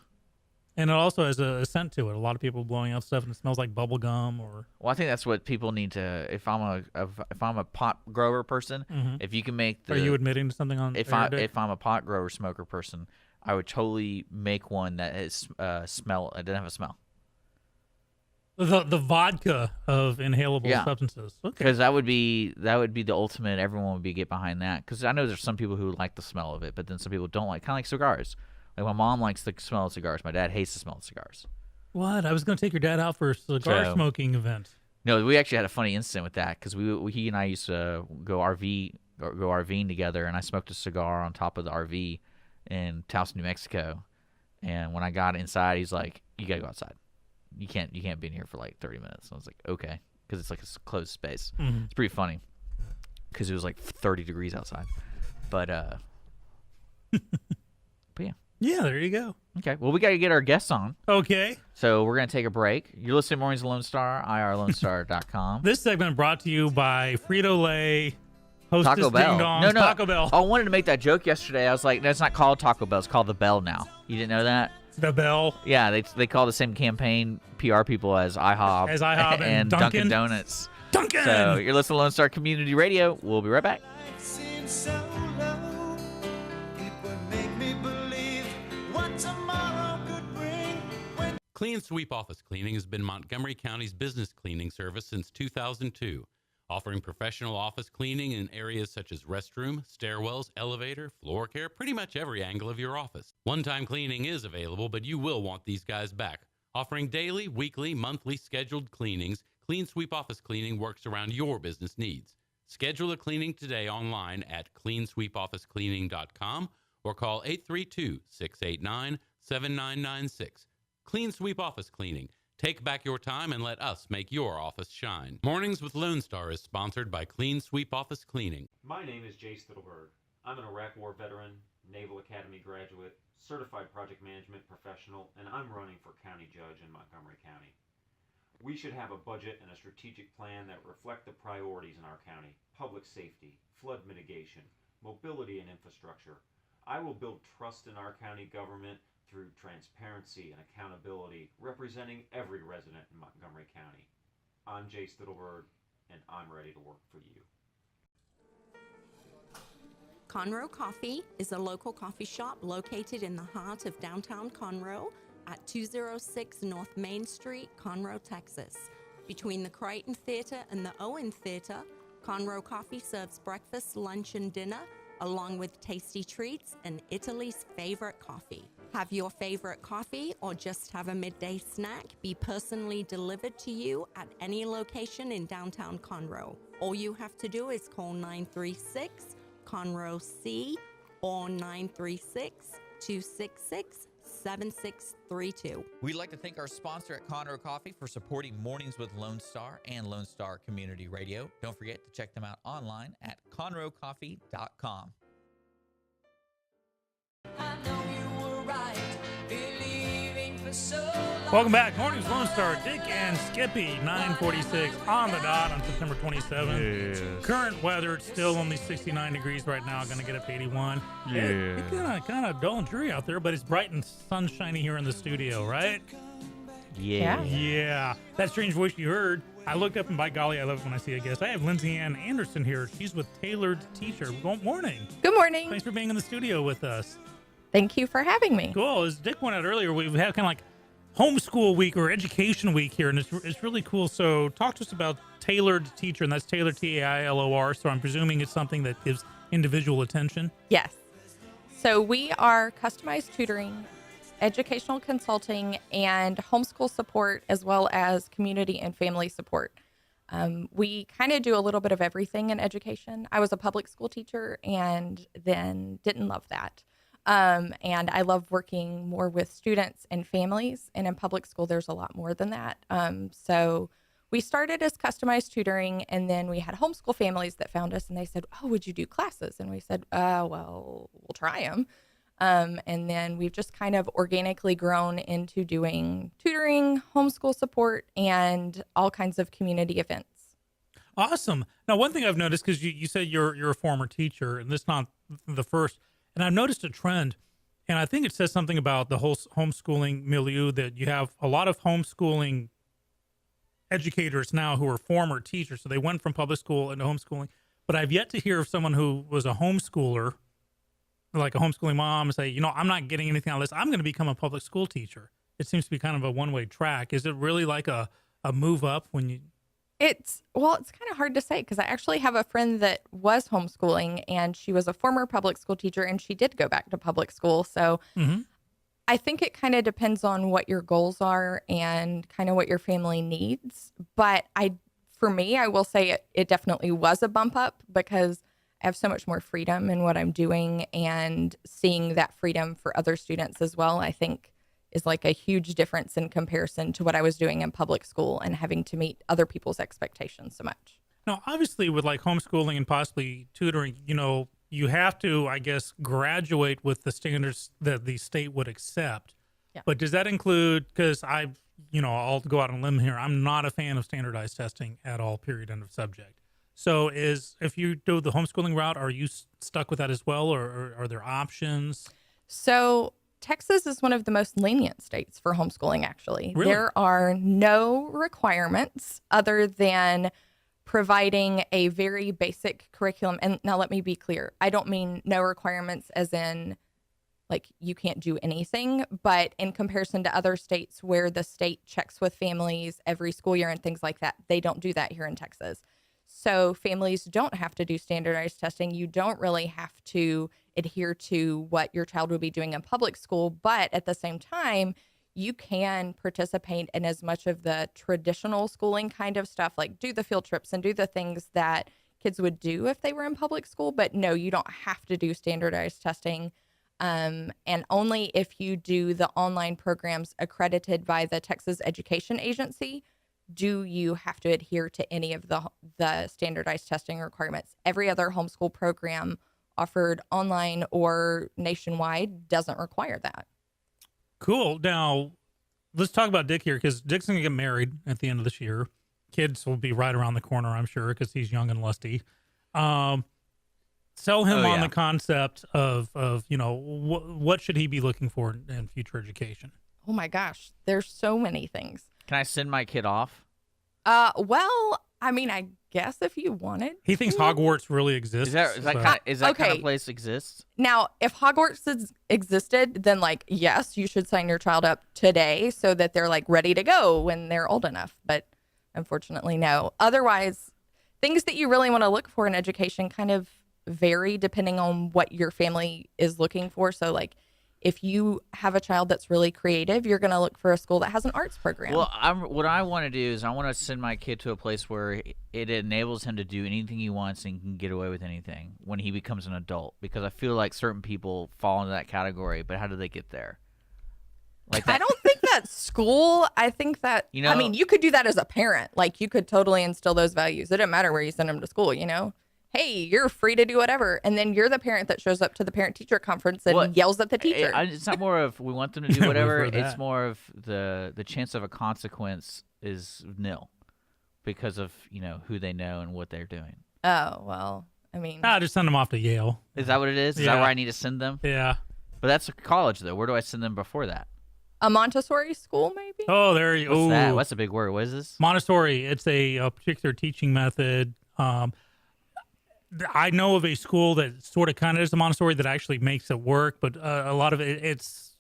Speaker 2: And it also has a scent to it. A lot of people blowing out stuff and it smells like bubble gum or.
Speaker 1: Well, I think that's what people need to. If I'm a pot grower person, if you can make the.
Speaker 2: Are you admitting to something on?
Speaker 1: If I'm a pot grower smoker person, I would totally make one that is smell. It doesn't have a smell.
Speaker 2: The vodka of inhalable
Speaker 1: Yeah.
Speaker 2: substances. Okay.
Speaker 1: Because that would be the ultimate. Everyone would get behind that. Because I know there's some people who like the smell of it, but then some people don't like. Kind of like cigars. Like my mom likes the smell of cigars. My dad hates the smell of cigars.
Speaker 2: What? I was going to take your dad out for a cigar
Speaker 1: So-
Speaker 2: smoking event.
Speaker 1: No, we actually had a funny incident with that because he and I used to go RVing together, and I smoked a cigar on top of the RV in Taos, New Mexico. And when I got inside, he's like, "You gotta go outside. You can't be in here for like 30 minutes." I was like, "Okay," because it's like a closed space. It's pretty funny because it was like 30 degrees outside. But yeah.
Speaker 2: Yeah, there you go.
Speaker 1: Okay. Well, we got to get our guests on.
Speaker 2: Okay.
Speaker 1: So we're going to take a break. You're listening to Mornings of Lone Star, irlonestar.com.
Speaker 2: This segment brought to you by Frito-Lay Hostess
Speaker 1: Taco Bell.
Speaker 2: Ding Dongs,
Speaker 1: No,
Speaker 2: Taco Bell.
Speaker 1: I wanted to make that joke yesterday. I was like, no, it's not called Taco Bell. It's called the Bell now. You didn't know that?
Speaker 2: The Bell.
Speaker 1: Yeah, they call the same campaign PR people as IHOP,
Speaker 2: And
Speaker 1: Dunkin'
Speaker 2: Dunkin'.
Speaker 1: Donuts.
Speaker 2: Duncan!
Speaker 1: So you're listening to Lone Star Community Radio. We'll be right back.
Speaker 3: Seems so low. It would make me believe what tomorrow could bring. When
Speaker 4: Clean Sweep Office Cleaning has been Montgomery County's business cleaning service since 2002, offering professional office cleaning in areas such as restroom, stairwells, elevator, floor care, pretty much every angle of your office. One-time cleaning is available, but you will want these guys back. Offering daily, weekly, monthly scheduled cleanings, Clean Sweep Office Cleaning works around your business needs. Schedule a cleaning today online at cleansweepofficecleaning.com or call 832-689-7996. Clean Sweep Office Cleaning. Take back your time and let us make your office shine. Mornings with Lone Star is sponsored by Clean Sweep Office Cleaning.
Speaker 5: My name is Jay Stittleberg. I'm an Iraq War veteran, Naval Academy graduate, certified project management professional, and I'm running for county judge in Montgomery County. We should have a budget and a strategic plan that reflect the priorities in our county: public safety, flood mitigation, mobility and infrastructure. I will build trust in our county government through transparency and accountability, representing every resident in Montgomery County. I'm Jay Stittleberg, and I'm ready to work for you.
Speaker 6: Conroe Coffee is a local coffee shop located in the heart of downtown Conroe at 206 North Main Street, Conroe, Texas. Between the Crichton Theater and the Owen Theater, Conroe Coffee serves breakfast, lunch, and dinner, along with tasty treats and Italy's favorite coffee. Have your favorite coffee or just have a midday snack be personally delivered to you at any location in downtown Conroe. All you have to do is call 936 Conroe C or 936-266-7632.
Speaker 1: We'd like to thank our sponsor at Conroe Coffee for supporting Mornings with Lone Star and Lone Star Community Radio. Don't forget to check them out online at conroecoffee.com.
Speaker 3: I know you were right, believing for so long.
Speaker 2: Welcome back. Mornings Lone Star, Dick and Skippy, 9:46 on the dot on September 27th.
Speaker 1: Yes.
Speaker 2: Current weather, it's still only 69 degrees right now. Going to get up to 81. It's kind of dull and dreary out there, but it's bright and sunshiny here in the studio, right?
Speaker 1: Yeah.
Speaker 2: Yeah. That strange voice you heard, I looked up and by golly, I love it when I see a guest. I have Lindsayann Anderson here. She's with Tailored Teacher. Good morning.
Speaker 7: Good morning.
Speaker 2: Thanks for being in the studio with us.
Speaker 7: Thank you for having me.
Speaker 2: Cool. As Dick pointed out earlier, we've had kind of like homeschool week or education week here, and it's really cool. So talk to us about Tailored Teacher, and that's Tailored Tailor. So I'm presuming it's something that gives individual attention.
Speaker 7: Yes. So we are customized tutoring, educational consulting, and homeschool support, as well as community and family support. We kind of do a little bit of everything in education. I was a public school teacher and then didn't love that. And I love working more with students and families. And in public school, there's a lot more than that. So we started as customized tutoring, and then we had homeschool families that found us and they said, "Oh, would you do classes?" And we said, well, we'll try them. And then we've just kind of organically grown into doing tutoring, homeschool support, and all kinds of community events.
Speaker 2: Awesome. Now, one thing I've noticed, because you said you're a former teacher, and this is not the first, and I've noticed a trend, and I think it says something about the whole homeschooling milieu, that you have a lot of homeschooling educators now who are former teachers. So they went from public school into homeschooling, but I've yet to hear of someone who was a homeschooler, like a homeschooling mom, and say, I'm not getting anything out of this. I'm going to become a public school teacher. It seems to be kind of a one-way track. Is it really like a move up when you...
Speaker 7: It's kind of hard to say, because I actually have a friend that was homeschooling, and she was a former public school teacher, and she did go back to public school. So I think it kind of depends on what your goals are and kind of what your family needs. But for me, I will say it definitely was a bump up, because I have so much more freedom in what I'm doing, and seeing that freedom for other students as well, I think is like a huge difference in comparison to what I was doing in public school and having to meet other people's expectations so much.
Speaker 2: Now, obviously, with like homeschooling and possibly tutoring, you have to, I guess, graduate with the standards that the state would accept.
Speaker 7: Yeah.
Speaker 2: But does that include, because I'll go out on a limb here, I'm not a fan of standardized testing at all, period, end of subject. So if you do the homeschooling route, are you stuck with that as well, or are there options?
Speaker 7: So Texas is one of the most lenient states for homeschooling, actually.
Speaker 2: Really?
Speaker 7: There are no requirements other than providing a very basic curriculum. And now let me be clear. I don't mean no requirements as in like you can't do anything, but in comparison to other states where the state checks with families every school year and things like that, they don't do that here in Texas. So families don't have to do standardized testing. You don't really have to adhere to what your child would be doing in public school, but at the same time, you can participate in as much of the traditional schooling kind of stuff, like do the field trips and do the things that kids would do if they were in public school. But no, you don't have to do standardized testing. And only if you do the online programs accredited by the Texas Education Agency do you have to adhere to any of the standardized testing requirements. Every other homeschool program offered online or nationwide doesn't require that.
Speaker 2: Cool. Now, let's talk about Dick here, because Dick's going to get married at the end of this year. Kids will be right around the corner, I'm sure, because he's young and lusty. Sell him on the concept of what should he be looking for in future education?
Speaker 7: Oh my gosh, there's so many things.
Speaker 1: Can I send my kid off?
Speaker 7: Well, I mean, I guess if you wanted.
Speaker 2: He thinks Hogwarts really exists.
Speaker 1: Is that kind of place exists?
Speaker 7: Now, if Hogwarts existed, then like yes, you should sign your child up today so that they're like ready to go when they're old enough. But unfortunately, no. Otherwise, things that you really want to look for in education kind of vary depending on what your family is looking for. So like if you have a child that's really creative, you're going to look for a school that has an arts program.
Speaker 1: Well, what I want to do is I want to send my kid to a place where it enables him to do anything he wants and can get away with anything when he becomes an adult. Because I feel like certain people fall into that category, but how do they get there? Like that.
Speaker 7: I don't think that's school. I think that, I mean, you could do that as a parent. Like you could totally instill those values. It doesn't matter where you send them to school, Hey, you're free to do whatever. And then you're the parent that shows up to the parent-teacher conference and yells at the teacher.
Speaker 1: It's not more of we want them to do whatever. It's more of the chance of a consequence is nil because of, who they know and what they're doing.
Speaker 7: Oh, well, I mean.
Speaker 2: Just send them off to Yale.
Speaker 1: Is that what it is? Is that where I need to send them?
Speaker 2: Yeah.
Speaker 1: But that's a college, though. Where do I send them before that?
Speaker 7: A Montessori school, maybe?
Speaker 2: Oh, there you go.
Speaker 1: What's that? What's a big word? What is this?
Speaker 2: Montessori. It's a particular teaching method. I know of a school that sort of kind of is a Montessori that actually makes it work, but a lot of it's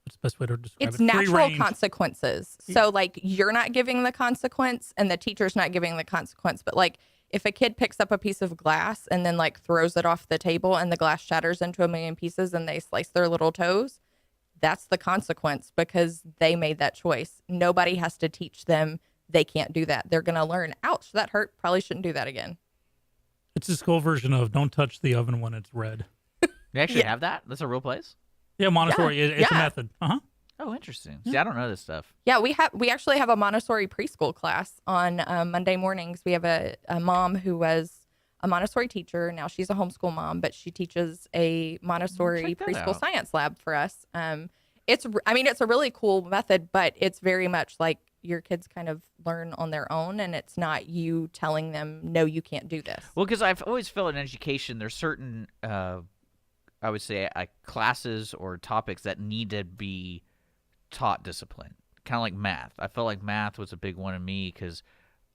Speaker 2: what's the best way to describe it?
Speaker 7: It's natural consequences. So like you're not giving the consequence and the teacher's not giving the consequence. But like if a kid picks up a piece of glass and then like throws it off the table and the glass shatters into a million pieces and they slice their little toes, that's the consequence because they made that choice. Nobody has to teach them they can't do that. They're going to learn, ouch, that hurt. Probably shouldn't do that again.
Speaker 2: It's a school version of don't touch the oven when it's red.
Speaker 1: They actually have that? That's a real place?
Speaker 2: Yeah, Montessori. It's a method. Uh-huh.
Speaker 1: Oh, interesting. See, I don't know this stuff.
Speaker 7: Yeah, we actually have a Montessori preschool class on Monday mornings. We have a mom who was a Montessori teacher. Now she's a homeschool mom, but she teaches a Montessori preschool science lab for us. It's a really cool method, but it's very much like your kids kind of learn on their own, and it's not you telling them, no, you can't do this.
Speaker 1: Well, because I've always felt in education, there's certain, I would say, classes or topics that need to be taught discipline, kind of like math. I felt like math was a big one in me because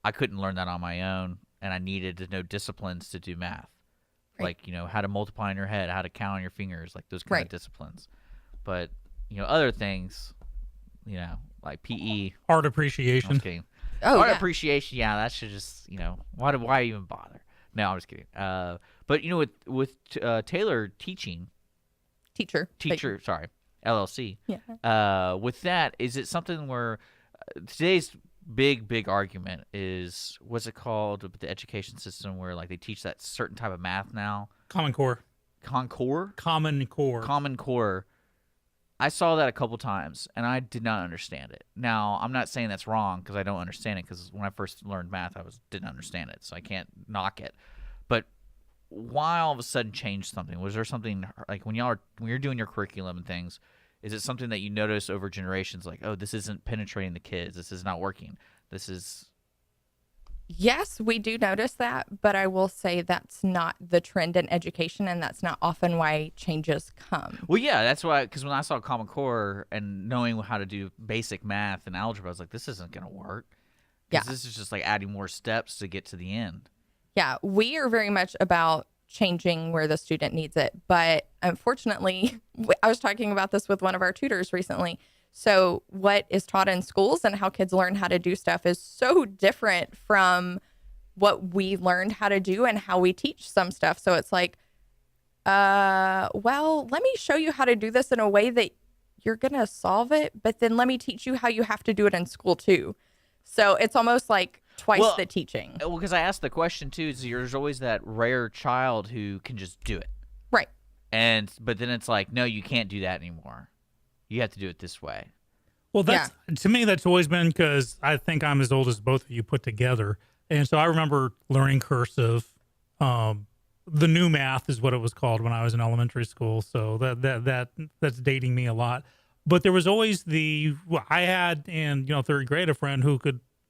Speaker 1: I couldn't learn that on my own, and I needed to know disciplines to do math. Right. Like, how to multiply in your head, how to count on your fingers, like those kind of disciplines. But, other things, like PE.
Speaker 2: Art appreciation.
Speaker 1: I'm just kidding.
Speaker 7: Oh,
Speaker 1: Art appreciation, that should just, why even bother? No, I'm just kidding. But, with Taylor teaching.
Speaker 7: Teacher,
Speaker 1: sorry, LLC.
Speaker 7: Yeah.
Speaker 1: With that, is it something where today's big argument is, what's it called with the education system where, like, they teach that certain type of math now?
Speaker 2: Common Core.
Speaker 1: Common Core. Common Core. I saw that a couple times, and I did not understand it. Now, I'm not saying that's wrong because I don't understand it, because when I first learned math, I didn't understand it, so I can't knock it. But why all of a sudden change something? Was there something, like, when you're doing your curriculum and things, is it something that you notice over generations, like, oh, this isn't penetrating the kids, this is not working, this is...
Speaker 7: Yes, we do notice that, but I will say that's not the trend in education, and that's not often why changes come.
Speaker 1: Well, yeah, that's why. Because when I saw Common Core and knowing how to do basic math and algebra, I was like, this isn't going to work.
Speaker 7: Yeah.
Speaker 1: Because this is just like adding more steps to get to the end.
Speaker 7: Yeah, we are very much about changing where the student needs it. But unfortunately, I was talking about this with one of our tutors recently. So what is taught in schools and how kids learn how to do stuff is so different from what we learned how to do and how we teach some stuff. So it's like, well, let me show you how to do this in a way that you're going to solve it, but then let me teach you how you have to do it in school too. So it's almost like twice the teaching.
Speaker 1: Well, because I asked the question too, is there's always that rare child who can just do it.
Speaker 7: Right.
Speaker 1: But then it's like, no, you can't do that anymore. You have to do it this way.
Speaker 2: Well, to me, that's always been, because I think I'm as old as both of you put together. And so I remember learning cursive. The new math is what it was called when I was in elementary school. So that's dating me a lot. But there was always I had in, third grade, a friend who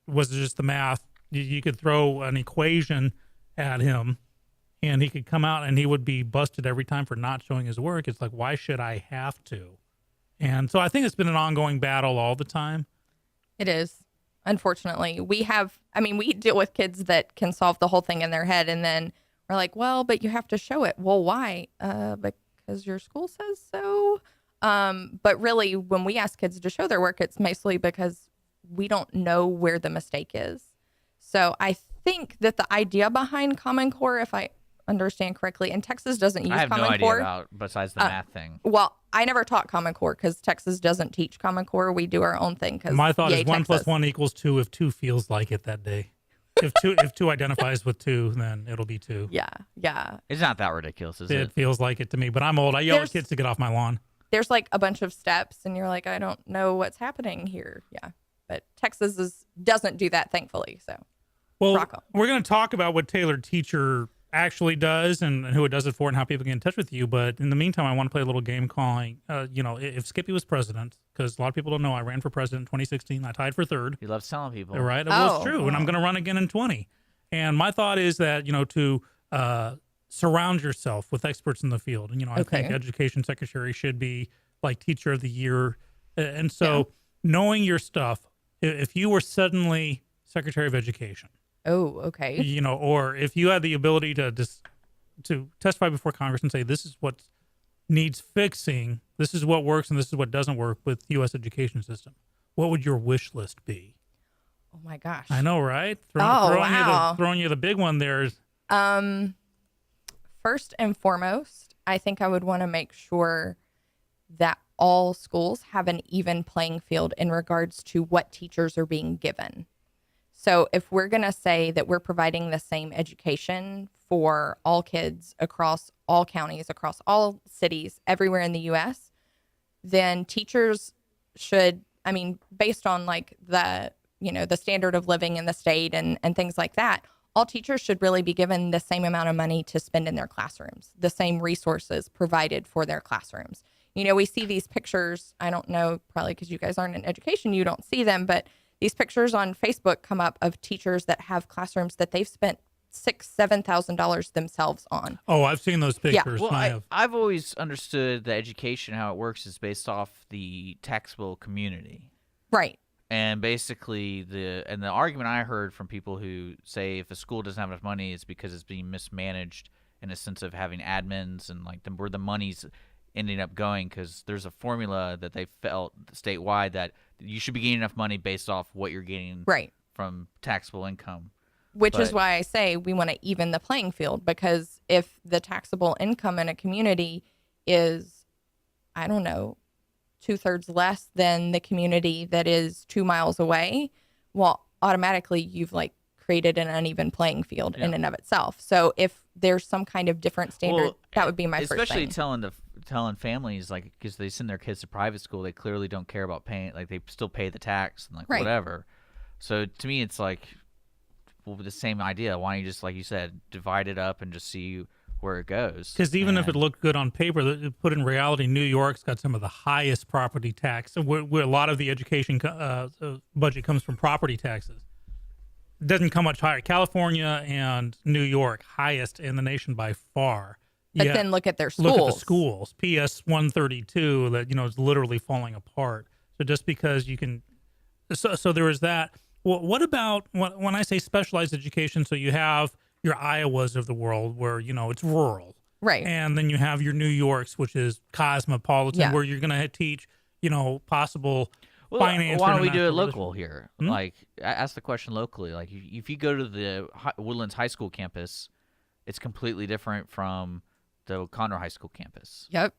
Speaker 2: was just the math. You could throw an equation at him and he could come out and he would be busted every time for not showing his work. It's like, why should I have to? And so I think it's been an ongoing battle all the time. It is.
Speaker 7: Unfortunately, we deal with kids that can solve the whole thing in their head. And then we're like, well, but you have to show it. Well, why? Because your school says so. But really, when we ask kids to show their work, it's mostly because we don't know where the mistake is. So I think that the idea behind Common Core, if I understand correctly, and Texas doesn't use Common Core.
Speaker 1: I have no idea about besides the math thing.
Speaker 7: Well, I never taught Common Core because Texas doesn't teach Common Core. We do our own thing.
Speaker 2: My thought is 1
Speaker 7: Texas.
Speaker 2: + 1 = 2 if 2 feels like it that day. If two identifies with 2, then it'll be 2.
Speaker 7: Yeah.
Speaker 1: It's not that ridiculous, is it?
Speaker 2: It feels like it to me, but I'm old. I yell at kids to get off my lawn.
Speaker 7: There's like a bunch of steps, and you're like, I don't know what's happening here. Yeah, but Texas doesn't do that, thankfully. So,
Speaker 2: well, we're going to talk about what Tailored Teacher actually does and who it does it for and how people get in touch with you. But in the meantime, I want to play a little game calling, if Skippy was president, because a lot of people don't know I ran for president in 2016. I tied for third.
Speaker 1: He loves telling people.
Speaker 2: Right? Well, it's true. And I'm going to run again in 20. And my thought is that, to surround yourself with experts in the field. And, I think Education Secretary should be like Teacher of the Year. And so knowing your stuff, if you were suddenly Secretary of Education,
Speaker 7: oh, okay.
Speaker 2: Or if you had the ability to testify before Congress and say, this is what needs fixing, this is what works, and this is what doesn't work with U.S. education system, what would your wish list be?
Speaker 7: Oh my gosh.
Speaker 2: I know, right? Throwing you the big one there.
Speaker 7: First and foremost, I think I would want to make sure that all schools have an even playing field in regards to what teachers are being given. So if we're going to say that we're providing the same education for all kids across all counties, across all cities, everywhere in the U.S., then teachers should, based on like the standard of living in the state and things like that, all teachers should really be given the same amount of money to spend in their classrooms, the same resources provided for their classrooms. We see these pictures, I don't know, probably because you guys aren't in education, you don't see them, but these pictures on Facebook come up of teachers that have classrooms that they've spent $6,000-$7,000 themselves on.
Speaker 2: Oh, I've seen those pictures.
Speaker 1: Yeah. Well, I've always understood that education, how it works, is based off the taxable community.
Speaker 7: Right.
Speaker 1: And basically, the argument I heard from people who say if a school doesn't have enough money, it's because it's being mismanaged in a sense of having admins and like where the money's ending up going, because there's a formula that they felt statewide that you should be getting enough money based off what you're getting from taxable income.
Speaker 7: Which is why I say we want to even the playing field, because if the taxable income in a community is, I don't know, 2/3 less than the community that is 2 miles away, well, automatically you've like created an uneven playing field in and of itself. So if there's some kind of different standard, that would be my first thing.
Speaker 1: Especially telling families, like, because they send their kids to private school, they clearly don't care about paying, like they still pay the tax and like whatever. So to me, it's like, well, the same idea. Why don't you just, like you said, divide it up and just see where it goes?
Speaker 2: Because even if it looked good on paper, put in reality, New York's got some of the highest property tax, where a lot of the education budget comes from property taxes. doesn't come much higher. California and New York, highest in the nation by far.
Speaker 7: But then look at their schools.
Speaker 2: Look at the schools. PS 132 that, is literally falling apart. So just because you can, so there is that. Well, what about when I say specialized education? So you have your Iowas of the world where, it's rural.
Speaker 7: Right.
Speaker 2: And then you have your New Yorks, which is cosmopolitan, where you're going to teach, possible finance.
Speaker 1: Why don't we do it local here? Like, ask the question locally. Like, if you go to the Woodlands High School campus, it's completely different from the Conroe High School campus.
Speaker 7: Yep.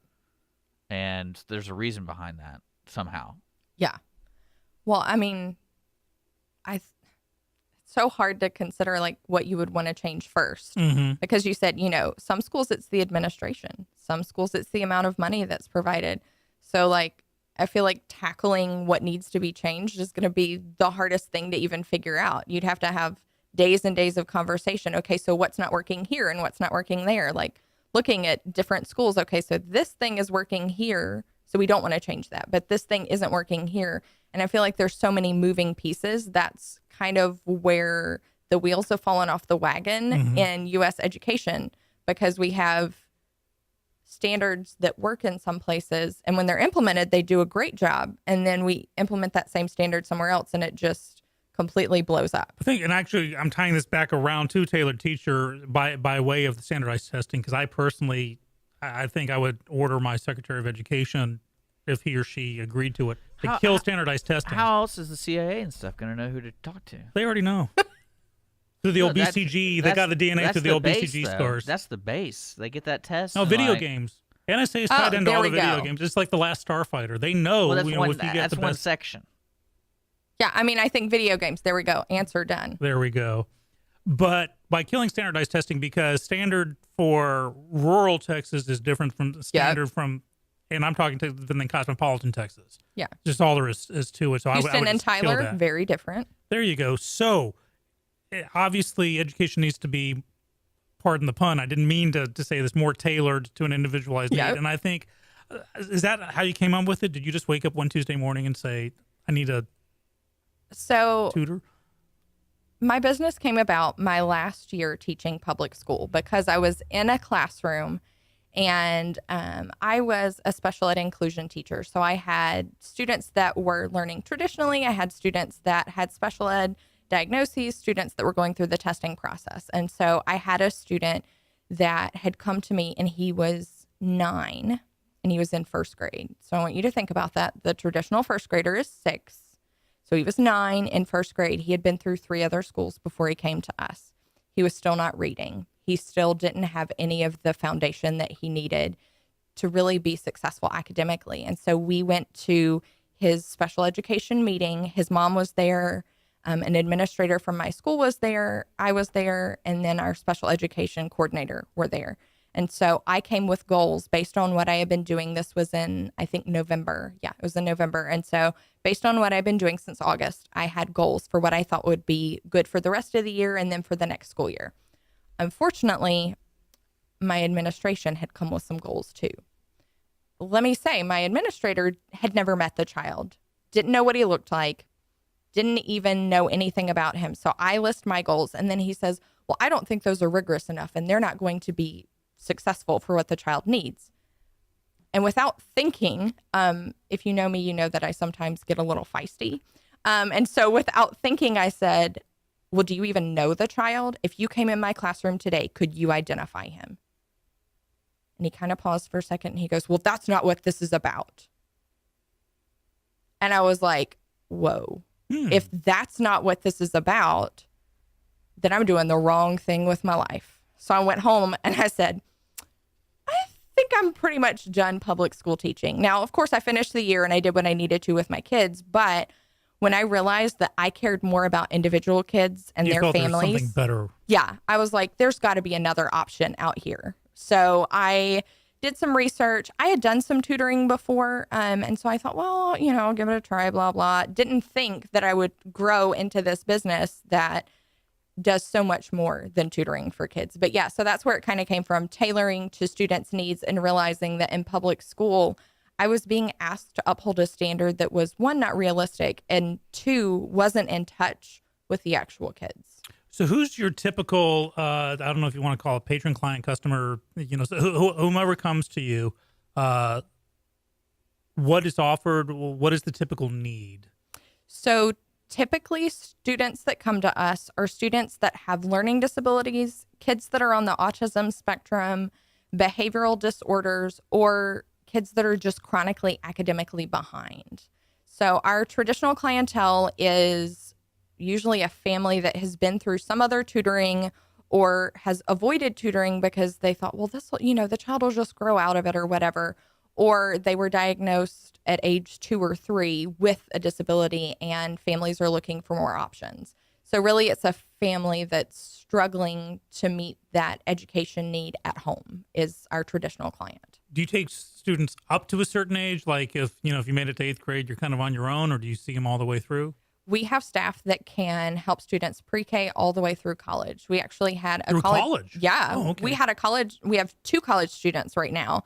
Speaker 1: And there's a reason behind that somehow.
Speaker 7: Yeah. Well, I mean, it's so hard to consider like what you would want to change first, because you said, some schools it's the administration, some schools it's the amount of money that's provided. So like, I feel like tackling what needs to be changed is going to be the hardest thing to even figure out. You'd have to have days and days of conversation. Okay, so what's not working here and what's not working there? Like looking at different schools. Okay, so this thing is working here, so we don't want to change that. But this thing isn't working here. And I feel like there's so many moving pieces. That's kind of where the wheels have fallen off the wagon in U.S. education, because we have standards that work in some places, and when they're implemented, they do a great job. And then we implement that same standard somewhere else, and it just completely blows up.
Speaker 2: I think, and actually, I'm tying this back around to tailored teacher by way of the standardized testing, because I personally, I think I would order my Secretary of Education, if he or she agreed to it, to kill standardized testing.
Speaker 1: How else is the CIA and stuff going to know who to talk to?
Speaker 2: They already know. Through the old BCG, they got the DNA through the old BCG scores.
Speaker 1: That's the base. They get that test.
Speaker 2: No, video games. NSA is tied into all the video games. It's like the last Starfighter. They know,
Speaker 1: that's
Speaker 2: if you get
Speaker 1: that's
Speaker 2: the
Speaker 1: one
Speaker 2: best
Speaker 1: section.
Speaker 7: Yeah, I mean, I think video games. There we go. Answer done.
Speaker 2: There we go. But by killing standardized testing, because standard for rural Texas is different from standard from, and I'm talking to than cosmopolitan Texas.
Speaker 7: Yeah.
Speaker 2: Just all there is to it. So
Speaker 7: Houston
Speaker 2: I would
Speaker 7: and
Speaker 2: just kill
Speaker 7: Tyler,
Speaker 2: that.
Speaker 7: very different.
Speaker 2: There you go. So obviously education needs to be, pardon the pun, I didn't mean to say this, more tailored to an individualized need. And I think, is that how you came up with it? Did you just wake up one Tuesday morning and say, I need a tutor?
Speaker 7: My business came about my last year teaching public school, because I was in a classroom and I was a special ed inclusion teacher. So I had students that were learning traditionally. I had students that had special ed diagnoses, students that were going through the testing process. And so I had a student that had come to me, and he was 9 and he was in first grade. So I want you to think about that. The traditional first grader is 6. So he was 9 in first grade. He had been through 3 other schools before he came to us. He was still not reading. He still didn't have any of the foundation that he needed to really be successful academically. And so we went to his special education meeting. His mom was there. An administrator from my school was there. I was there. And then our special education coordinator were there. And so I came with goals based on what I had been doing. This was in, I think, November. Yeah, it was in November. And so based on what I've been doing since August, I had goals for what I thought would be good for the rest of the year and then for the next school year. Unfortunately, my administration had come with some goals too. Let me say, my administrator had never met the child, didn't know what he looked like, didn't even know anything about him. So I list my goals, and then he says, well, I don't think those are rigorous enough, and they're not going to be successful for what the child needs. And without thinking, if you know me, you know that I sometimes get a little feisty. And so without thinking, I said, well, do you even know the child? If you came in my classroom today, could you identify him? And he kind of paused for a second, and he goes, well, that's not what this is about. And I was like, whoa. If that's not what this is about, then I'm doing the wrong thing with my life. So I went home and I said, I think I'm pretty much done public school teaching. Now, of course, I finished the year and I did what I needed to with my kids. But when I realized that I cared more about individual kids and their families,
Speaker 2: something better.
Speaker 7: Yeah, I was like, there's got to be another option out here. So I did some research. I had done some tutoring before. And so I thought, well, I'll give it a try, blah, blah. Didn't think that I would grow into this business that does so much more than tutoring for kids. But yeah, so that's where it kind of came from, tailoring to students' needs and realizing that in public school, I was being asked to uphold a standard that was, 1, not realistic, and 2, wasn't in touch with the actual kids.
Speaker 2: So who's your typical, I don't know if you want to call it patron, client, customer, so whomever comes to you, what is offered? What is the typical need?
Speaker 7: So typically students that come to us are students that have learning disabilities, kids that are on the autism spectrum, behavioral disorders, or kids that are just chronically academically behind. So our traditional clientele is usually a family that has been through some other tutoring or has avoided tutoring because they thought, well, this, the child will just grow out of it or whatever. Or they were diagnosed at age 2 or 3 with a disability and families are looking for more options. So really it's a family that's struggling to meet that education need at home is our traditional client.
Speaker 2: Do you take students up to a certain age? Like if you made it to 8th grade, you're kind of on your own, or do you see them all the way through?
Speaker 7: We have staff that can help students pre-K all the way through college. We actually had a
Speaker 2: college.
Speaker 7: Yeah.
Speaker 2: Oh, okay.
Speaker 7: We had a college. We have 2 college students right now.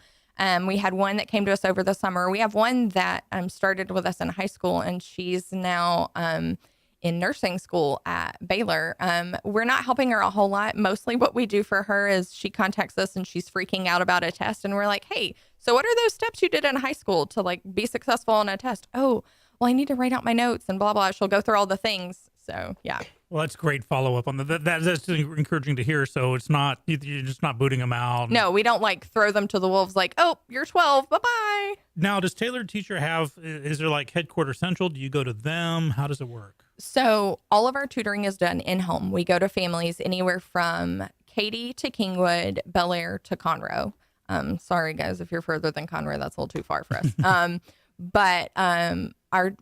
Speaker 7: We had one that came to us over the summer. We have one that started with us in high school, and she's now in nursing school at Baylor. We're not helping her a whole lot. Mostly what we do for her is she contacts us and she's freaking out about a test. And we're like, hey, so what are those steps you did in high school to like be successful on a test? Oh, well, I need to write out my notes and blah, blah. She'll go through all the things. So, yeah.
Speaker 2: Well, that's great follow-up on that's encouraging to hear. So it's not, you're just not booting them out.
Speaker 7: No, we don't like throw them to the wolves like, oh, you're 12, bye-bye.
Speaker 2: Now, does Tailored Teacher is there like headquarters central? Do you go to them? How does it work?
Speaker 7: So all of our tutoring is done in-home. We go to families anywhere from Katy to Kingwood, Bel Air to Conroe. Sorry, guys, if you're further than Conroe, that's a little too far for us. But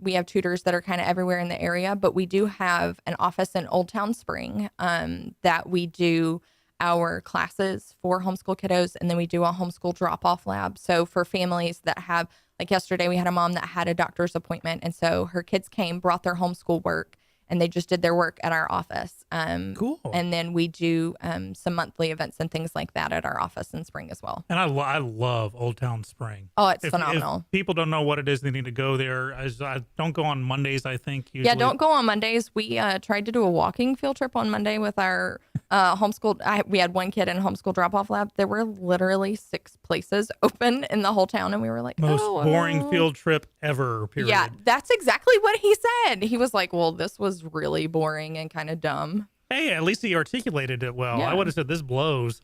Speaker 7: we have tutors that are kind of everywhere in the area, but we do have an office in Old Town Spring that we do our classes for homeschool kiddos, and then we do a homeschool drop-off lab. So for families that have, like yesterday, we had a mom that had a doctor's appointment, and so her kids came, brought their homeschool work, and they just did their work at our office.
Speaker 2: Cool.
Speaker 7: And then we do some monthly events and things like that at our office in Spring as well.
Speaker 2: And I love Old Town Spring.
Speaker 7: Oh, it's phenomenal.
Speaker 2: If people don't know what it is, they need to go there. I don't go on Mondays, I think. Usually.
Speaker 7: Yeah, don't go on Mondays. We tried to do a walking field trip on Monday with our homeschool. We had one kid in homeschool drop-off lab. There were literally 6 places open in the whole town, and we were like,
Speaker 2: most boring field trip ever, period.
Speaker 7: Yeah, that's exactly what he said. He was like, well, this was really boring and kind of dumb.
Speaker 2: Hey, at least he articulated it well.
Speaker 7: Yeah.
Speaker 2: I would have said this blows.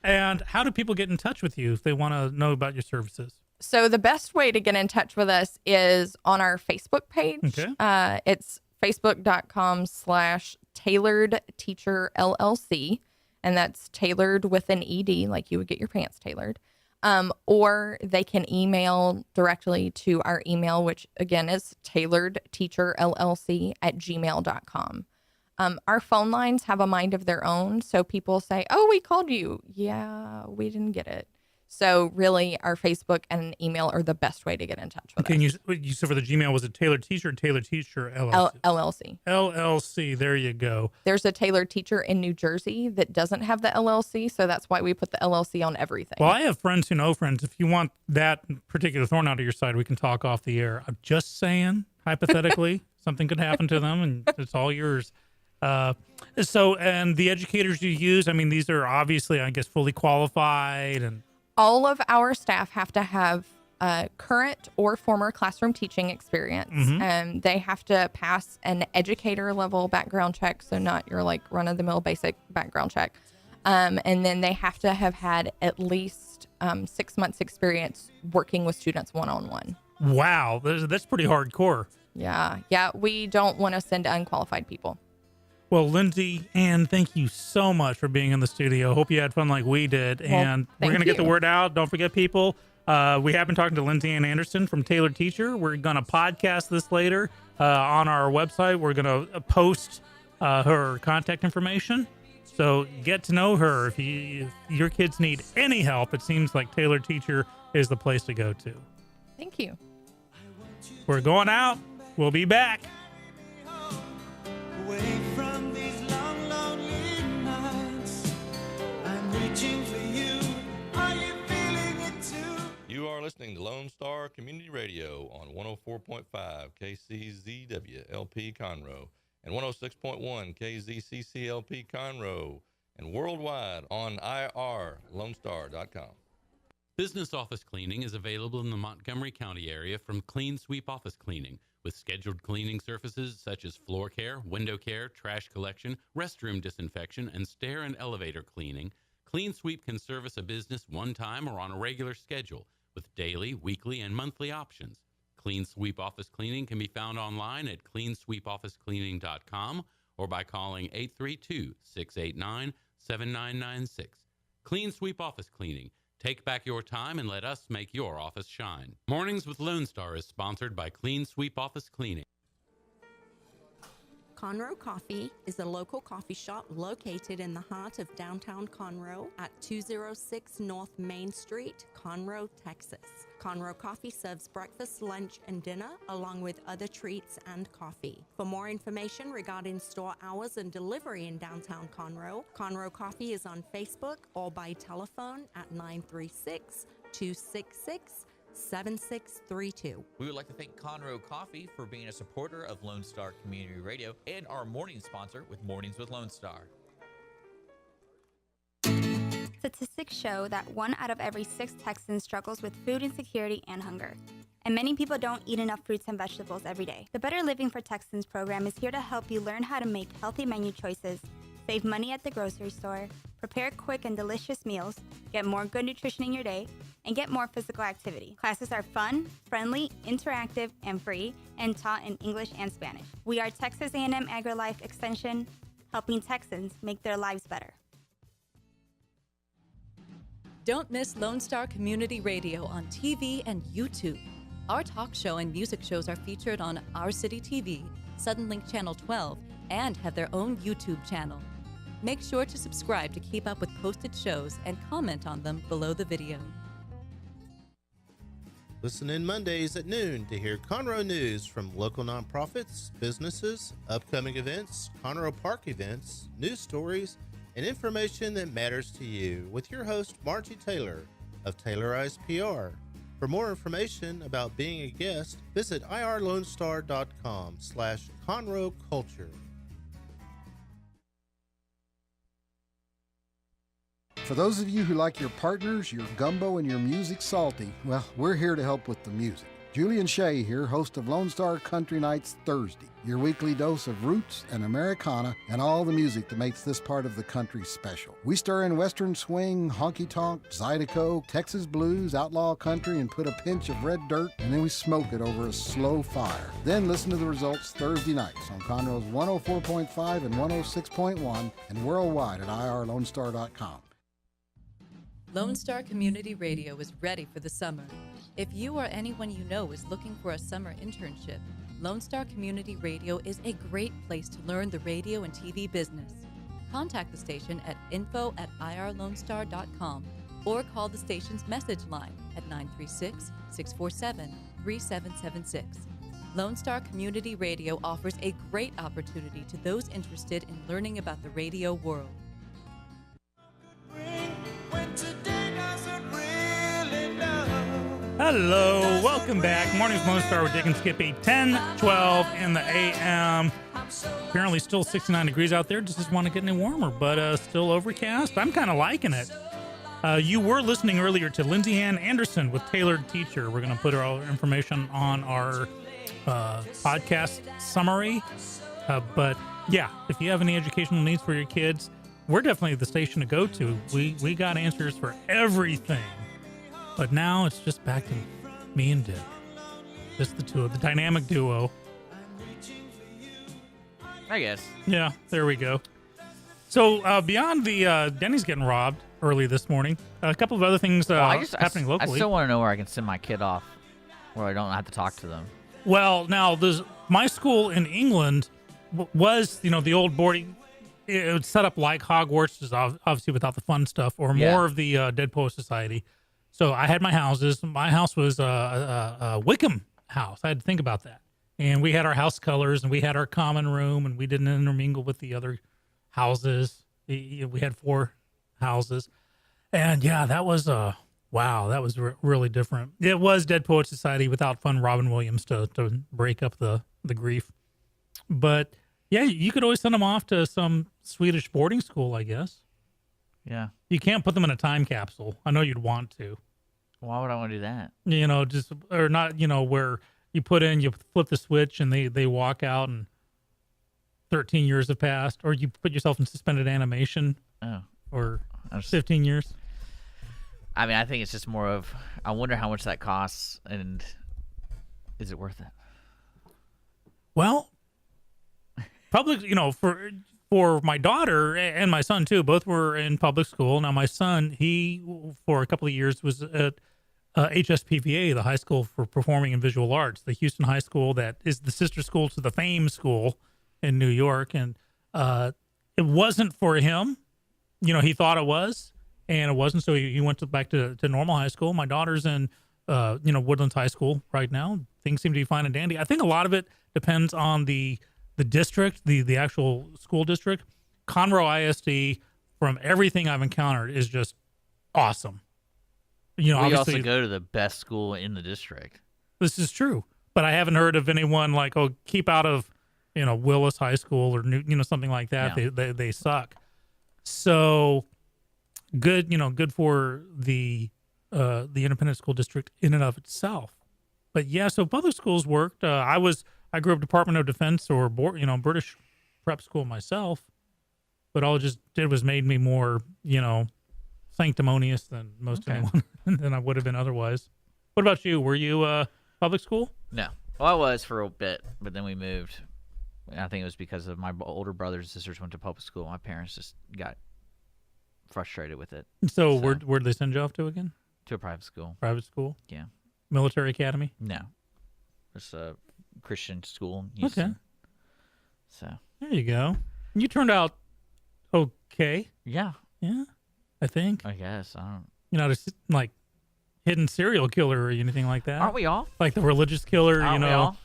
Speaker 2: And how do people get in touch with you if they want to know about your services?
Speaker 7: So the best way to get in touch with us is on our Facebook page.
Speaker 2: Okay.
Speaker 7: It's facebook.com/Tailored Teacher LLC. And that's tailored with an ED, like you would get your pants tailored. Or they can email directly to our email, which again is tailoredteacherllc@gmail.com. Our phone lines have a mind of their own. So people say, oh, we called you. Yeah, we didn't get it. So really our Facebook and email are the best way to get in touch with us.
Speaker 2: You said for the Gmail, was it Tailored Teacher or Tailored Teacher LLC?
Speaker 7: LLC.
Speaker 2: LLC, there you go.
Speaker 7: There's a Tailored Teacher in New Jersey that doesn't have the LLC, so that's why we put the LLC on everything.
Speaker 2: Well, I have friends who know friends. If you want that particular thorn out of your side, we can talk off the air. I'm just saying, hypothetically, something could happen to them, and it's all yours. So, and the educators you use, I mean, these are obviously, I guess, fully qualified and...
Speaker 7: All of our staff have to have current or former classroom teaching experience. And they have to pass an educator level background check, so not your like run-of-the-mill basic background check. And then they have to have had at least 6 months experience working with students one-on-one.
Speaker 2: Wow, that's pretty hardcore.
Speaker 7: Yeah, we don't want to send unqualified people.
Speaker 2: Well, Lindsayann, thank you so much for being in the studio. Hope you had fun like we did. And we're going to get the word out. Don't forget, people, we have been talking to Lindsayann Anderson from Tailored Teacher. We're going to podcast this later on our website. We're going to post her contact information. So get to know her. If your kids need any help, it seems like Tailored Teacher is the place to go to.
Speaker 7: Thank you.
Speaker 2: We're going out. We'll be back.
Speaker 3: Away from these long, lonely nights, I'm reaching for you. Are you feeling it too?
Speaker 8: You are listening to Lone Star Community Radio on 104.5 KCZW LP Conroe. and 106.1 KZCCLP Conroe, and worldwide on irlonestar.com.
Speaker 4: Business office cleaning is available in the Montgomery County area from Clean Sweep Office Cleaning, with scheduled cleaning services such as floor care, window care, trash collection, restroom disinfection, and stair and elevator cleaning. Clean Sweep can service a business one time or on a regular schedule, with daily, weekly, and monthly options. Clean Sweep Office Cleaning can be found online at cleansweepofficecleaning.com or by calling 832-689-7996. Clean Sweep Office Cleaning. Take back your time and let us make your office shine. Mornings with Lone Star is sponsored by Clean Sweep Office Cleaning.
Speaker 6: Conroe Coffee is a local coffee shop located in the heart of downtown Conroe at 206 North Main Street, Conroe, Texas. Conroe Coffee serves breakfast, lunch, and dinner, along with other treats and coffee. For more information regarding store hours and delivery in downtown Conroe, Conroe Coffee is on Facebook or by telephone at 936-266-7632.
Speaker 1: We would like to thank Conroe Coffee for being a supporter of Lone Star Community Radio and our morning sponsor with Mornings with Lone Star.
Speaker 9: Statistics show that 1 out of every 6 Texans struggles with food insecurity and hunger. And many people don't eat enough fruits and vegetables every day. The Better Living for Texans program is here to help you learn how to make healthy menu choices, save money at the grocery store, prepare quick and delicious meals, get more good nutrition in your day, and get more physical activity. Classes are fun, friendly, interactive, and free, and taught in English and Spanish. We are Texas A&M AgriLife Extension, helping Texans make their lives better.
Speaker 10: Don't miss Lone Star Community Radio on TV and YouTube. Our talk show and music shows are featured on Our City TV, Suddenlink Channel 12, and have their own YouTube channel. Make sure to subscribe to keep up with posted shows and comment on them below the video.
Speaker 11: Listen in Mondays at noon to hear Conroe news from local nonprofits, businesses, upcoming events, Conroe Park events, news stories, and information that matters to you with your host, Margie Taylor of Taylorized PR. For more information about being a guest, visit irlonestar.com/Conroe Culture.
Speaker 12: For those of you who like your partners, your gumbo, and your music salty, well, we're here to help with the music. Julian Shea here, host of Lone Star Country Nights Thursday, your weekly dose of roots and Americana and all the music that makes this part of the country special. We stir in Western swing, honky-tonk, Zydeco, Texas blues, outlaw country, and put a pinch of red dirt, and then we smoke it over a slow fire. Then listen to the results Thursday nights on Conroe's 104.5 and 106.1 and worldwide at irlonestar.com.
Speaker 10: Lone Star Community Radio is ready for the summer. If you or anyone you know is looking for a summer internship, Lone Star Community Radio is a great place to learn the radio and TV business. Contact the station at info@irlonestar.com or call the station's message line at 936-647-3776. Lone Star Community Radio offers a great opportunity to those interested in learning about the radio world.
Speaker 2: Hello, welcome back. Morning's Lone Star with Dick and Skippy, 10:12 in the a.m. Apparently still 69 degrees out there. Just doesn't want to get any warmer, but still overcast. I'm kind of liking it. You were listening earlier to Lindsayann Anderson with Tailored Teacher. We're going to put all our information on our podcast summary. But yeah, if you have any educational needs for your kids, we're definitely the station to go to. We got answers for everything. But now it's just back to me and Dick. Just the two, the dynamic duo.
Speaker 1: I guess.
Speaker 2: Yeah, there we go. So beyond the Denny's getting robbed early this morning, a couple of other things happening locally.
Speaker 1: I still want to know where I can send my kid off, where I don't have to talk to them.
Speaker 2: Well, now my school in England was, the old boarding. It was set up like Hogwarts, just obviously without the fun stuff, or more of the Dead Poet Society. So I had my houses. My house was a Wickham house. I had to think about that. And we had our house colors, and we had our common room, and we didn't intermingle with the other houses. We had 4 houses. And yeah, that was wow, that was really different. It was Dead Poet Society without fun Robin Williams to break up the grief. But Yeah, you could always send them off to some Swedish boarding school, I guess.
Speaker 1: Yeah.
Speaker 2: You can't put them in a time capsule. I know you'd want to.
Speaker 1: Why would I want to do that?
Speaker 2: Just or not. Where you flip the switch and they walk out and 13 years have passed, or you put yourself in suspended animation.
Speaker 1: Oh.
Speaker 2: Or 15 years.
Speaker 1: I mean, I think it's just more of, I wonder how much that costs, and is it worth it?
Speaker 2: Well, public, for my daughter and my son too, both were in public school. Now my son, he for a couple of years was at HSPVA, the High School for Performing and Visual Arts, the Houston High School that is the sister school to the Fame School in New York, and it wasn't for him. He thought it was, and it wasn't. So he went back to normal high school. My daughter's in Woodlands High School right now. Things seem to be fine and dandy. I think a lot of it depends on the district, the actual school district. Conroe ISD, from everything I've encountered, is just awesome.
Speaker 1: We
Speaker 2: Obviously,
Speaker 1: also go to the best school in the district.
Speaker 2: this is true, but I haven't heard of anyone like, keep out of Willis High School or something like that.
Speaker 1: Yeah.
Speaker 2: They suck. So good, good for the independent school district in and of itself. But yeah, so public schools worked. I grew up Department of Defense or British prep school myself, but all it just did was made me more, sanctimonious than most anyone than I would have been otherwise. What about you? Were you public school?
Speaker 1: No. Well, I was for a bit, but then we moved. I think it was because of my older brothers and sisters went to public school. My parents just got frustrated with it.
Speaker 2: So where'd they send you off to again?
Speaker 1: To a private school.
Speaker 2: Private school?
Speaker 1: Yeah.
Speaker 2: Military academy?
Speaker 1: No. It's a Christian school in
Speaker 2: Okay.
Speaker 1: Houston. So.
Speaker 2: There you go. You turned out okay.
Speaker 1: Yeah.
Speaker 2: Yeah, I think.
Speaker 1: I guess. I don't.
Speaker 2: You're not a like hidden serial killer or anything like that.
Speaker 1: Aren't we all?
Speaker 2: Like the religious killer,
Speaker 1: Aren't we all?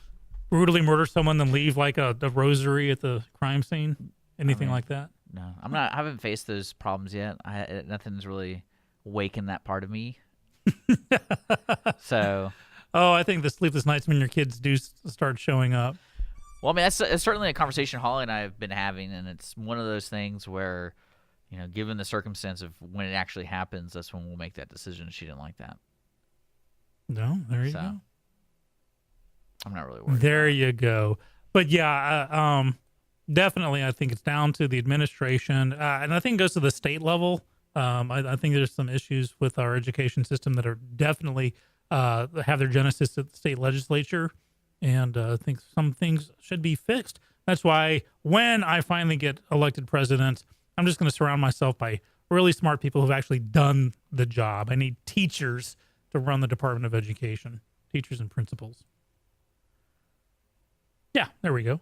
Speaker 2: brutally murder someone, then leave like a rosary at the crime scene. Anything like that?
Speaker 1: No, I'm not. I haven't faced those problems yet. Nothing's really awakened that part of me. So.
Speaker 2: Oh, I think the sleepless nights when your kids do start showing up.
Speaker 1: Well, I mean, it's certainly a conversation Holly and I have been having, and it's one of those things where, given the circumstance of when it actually happens, that's when we'll make that decision. She didn't like that.
Speaker 2: No, there you go.
Speaker 1: I'm not really worried.
Speaker 2: There you go. But yeah, definitely, I think it's down to the administration, and I think it goes to the state level. I think there's some issues with our education system that are definitely have their genesis at the state legislature, and I think some things should be fixed. That's why when I finally get elected president, I'm just going to surround myself by really smart people who've actually done the job. I need teachers to run the Department of Education, teachers and principals. Yeah, there we go.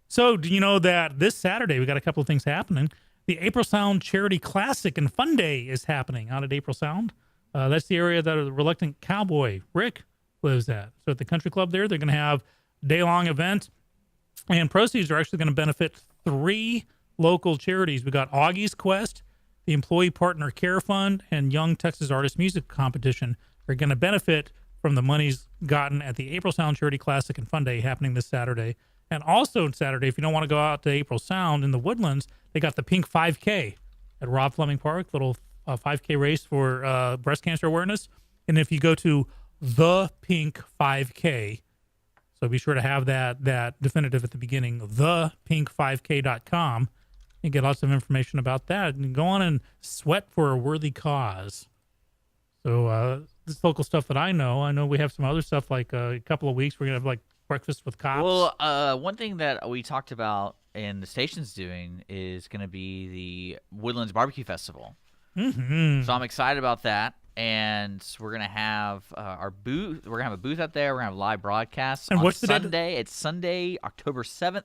Speaker 2: So do you know that this Saturday we got a couple of things happening? The April Sound Charity Classic and Fun Day is happening out at April Sound. That's the area that the reluctant cowboy Rick lives at. So at the country club there, they're going to have a day-long event, and proceeds are actually going to benefit 3 local charities. We got Augie's Quest, the Employee Partner Care Fund, and Young Texas Artist Music Competition are going to benefit from the monies gotten at the April Sound Charity Classic and Fun Day happening this Saturday. And also Saturday, if you don't want to go out to April Sound in the Woodlands, they got the Pink 5K at Rob Fleming Park, little 5K race for breast cancer awareness. And if you go to the Pink 5K, so be sure to have that definitive at the beginning, thepink5k.com, and get lots of information about that. And go on and sweat for a worthy cause. So this local stuff that I know we have some other stuff like a couple of weeks. We're going to have like breakfast with cops.
Speaker 1: Well, one thing that we talked about and the station's doing is going to be the Woodlands Barbecue Festival.
Speaker 2: Mm-hmm.
Speaker 1: So I'm excited about that. And we're going to have our booth. We're going to have a booth out there. We're going to have live broadcasts
Speaker 2: and
Speaker 1: on
Speaker 2: what's the
Speaker 1: Sunday. It's Sunday, October 7th.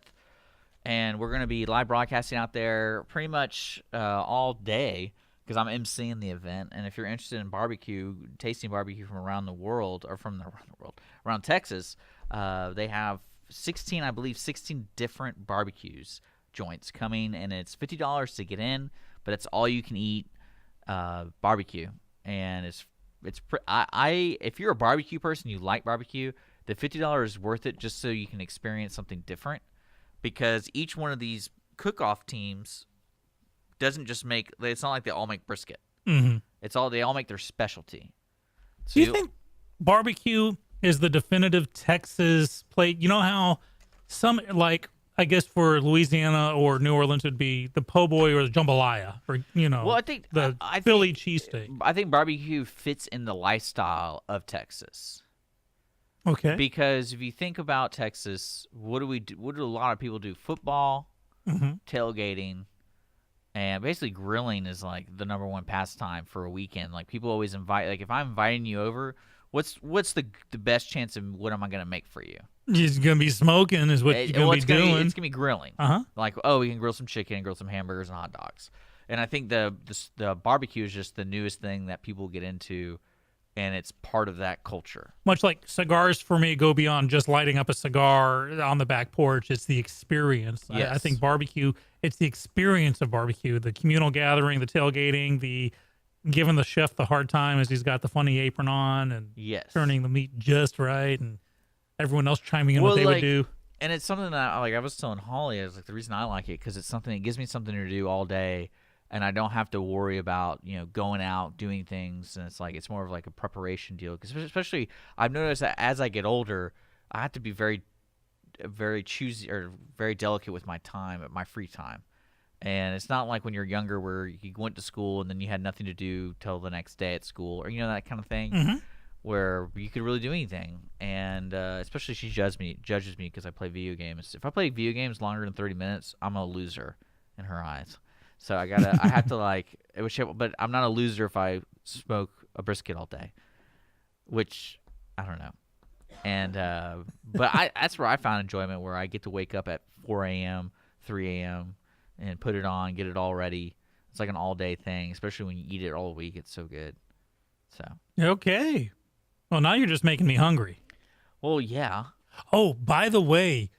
Speaker 1: And we're going to be live broadcasting out there pretty much all day because I'm emceeing the event. And if you're interested in barbecue, tasting barbecue from around the world, or around Texas, they have 16 different barbecues joints coming, and it's $50 to get in, but it's all you can eat barbecue. And if you're a barbecue person, you like barbecue, the $50 is worth it just so you can experience something different. because each one of these cook-off teams doesn't just make. It's not like they all make brisket.
Speaker 2: Mm-hmm.
Speaker 1: They all make their specialty. So
Speaker 2: Do you think barbecue is the definitive Texas plate? You know how some, like, I guess for Louisiana or New Orleans would be the po' boy or the jambalaya, or
Speaker 1: Well, I think
Speaker 2: the
Speaker 1: I
Speaker 2: Philly
Speaker 1: think,
Speaker 2: cheesesteak.
Speaker 1: I think barbecue fits in the lifestyle of Texas.
Speaker 2: Okay.
Speaker 1: Because if you think about Texas, what do we do? What do a lot of people do? Football, tailgating, and basically grilling is like the number one pastime for a weekend. Like people always invite. Like if I'm inviting you over, what's the best chance of what am I going to make for you?
Speaker 2: It's gonna be smoking, is what you're gonna be doing.
Speaker 1: It's gonna be grilling. Like, we can grill some chicken, grill some hamburgers and hot dogs. And I think the barbecue is just the newest thing that people get into, and it's part of that culture.
Speaker 2: Much like cigars for me go beyond just lighting up a cigar on the back porch. It's the experience.
Speaker 1: Yes.
Speaker 2: I think barbecue, it's the experience of barbecue, the communal gathering, the tailgating, the giving the chef the hard time as he's got the funny apron on and turning the meat just right, and everyone else chiming in what they would do.
Speaker 1: And it's something that I was telling Holly, is like the reason I like it, because it's something that gives me something to do all day, and I don't have to worry about going out doing things. And it's like it's more of like a preparation deal. Because especially I've noticed that as I get older, I have to be very, very choosy or very delicate with my time, my free time. And it's not like when you're younger where you went to school and then you had nothing to do till the next day at school, or that kind of thing. Where you could really do anything, and especially she judges me because I play video games. If I play video games longer than 30 minutes, I'm a loser in her eyes. So I have to but I'm not a loser if I smoke a brisket all day, which I don't know. And but that's where I found enjoyment, where I get to wake up at 4 a.m., 3 a.m. and put it on, get it all ready. It's like an all day thing, especially when you eat it all week. It's so good. So
Speaker 2: okay. Well, now you're just making me hungry.
Speaker 1: Well, yeah.
Speaker 2: Oh, by the way,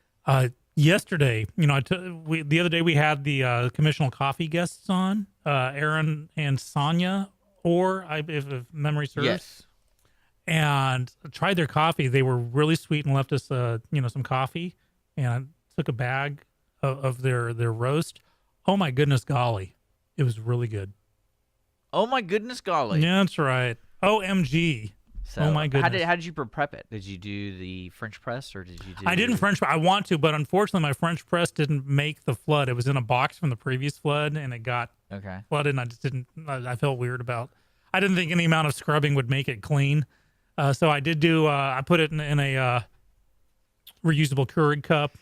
Speaker 2: yesterday, the other day we had the commissional coffee guests on, Aaron and Sonia, if memory serves.
Speaker 1: Yes.
Speaker 2: And I tried their coffee. They were really sweet and left us, some coffee. And I took a bag of their roast. Oh my goodness, golly, it was really good.
Speaker 1: Oh my goodness, golly.
Speaker 2: Yeah, that's right. OMG.
Speaker 1: So,
Speaker 2: oh my goodness!
Speaker 1: How did you prep it? Did you do the French press, or did you do?
Speaker 2: I didn't French press. I want to, but unfortunately, my French press didn't make the flood. It was in a box from the previous flood, and it got flooded. And I just didn't. I felt weird about. I didn't think any amount of scrubbing would make it clean. So I did do. I put it in a reusable Keurig cup,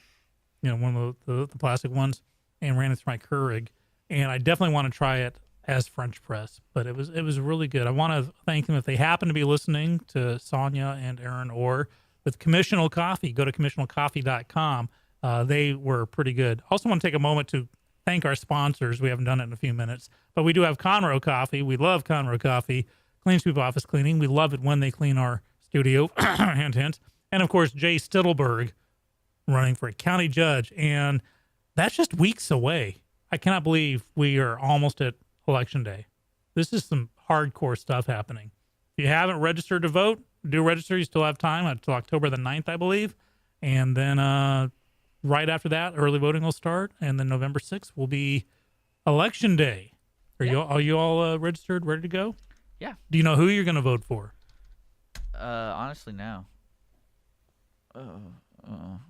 Speaker 2: one of the plastic ones, and ran it through my Keurig. And I definitely want to try it as French press, but it was really good. I want to thank them if they happen to be listening, to Sonia and Aaron, or with Commissional Coffee. Go to commissionalcoffee.com. They were pretty good. Also want to take a moment to thank our sponsors. We haven't done it in a few minutes, but we do have Conroe Coffee. We love Conroe Coffee. Cleans people office cleaning. We love it when they clean our studio. Hint, hint. And of course, Jay Stittleberg running for a county judge, and that's just weeks away. I cannot believe we are almost at Election Day. This is some hardcore stuff happening. If you haven't registered to vote, do register. You still have time until October the 9th, I believe. And then right after that, early voting will start. And then November 6th will be Election Day. Are you all registered, ready to go?
Speaker 1: Yeah.
Speaker 2: Do you know who you're going to vote for?
Speaker 1: Honestly, no.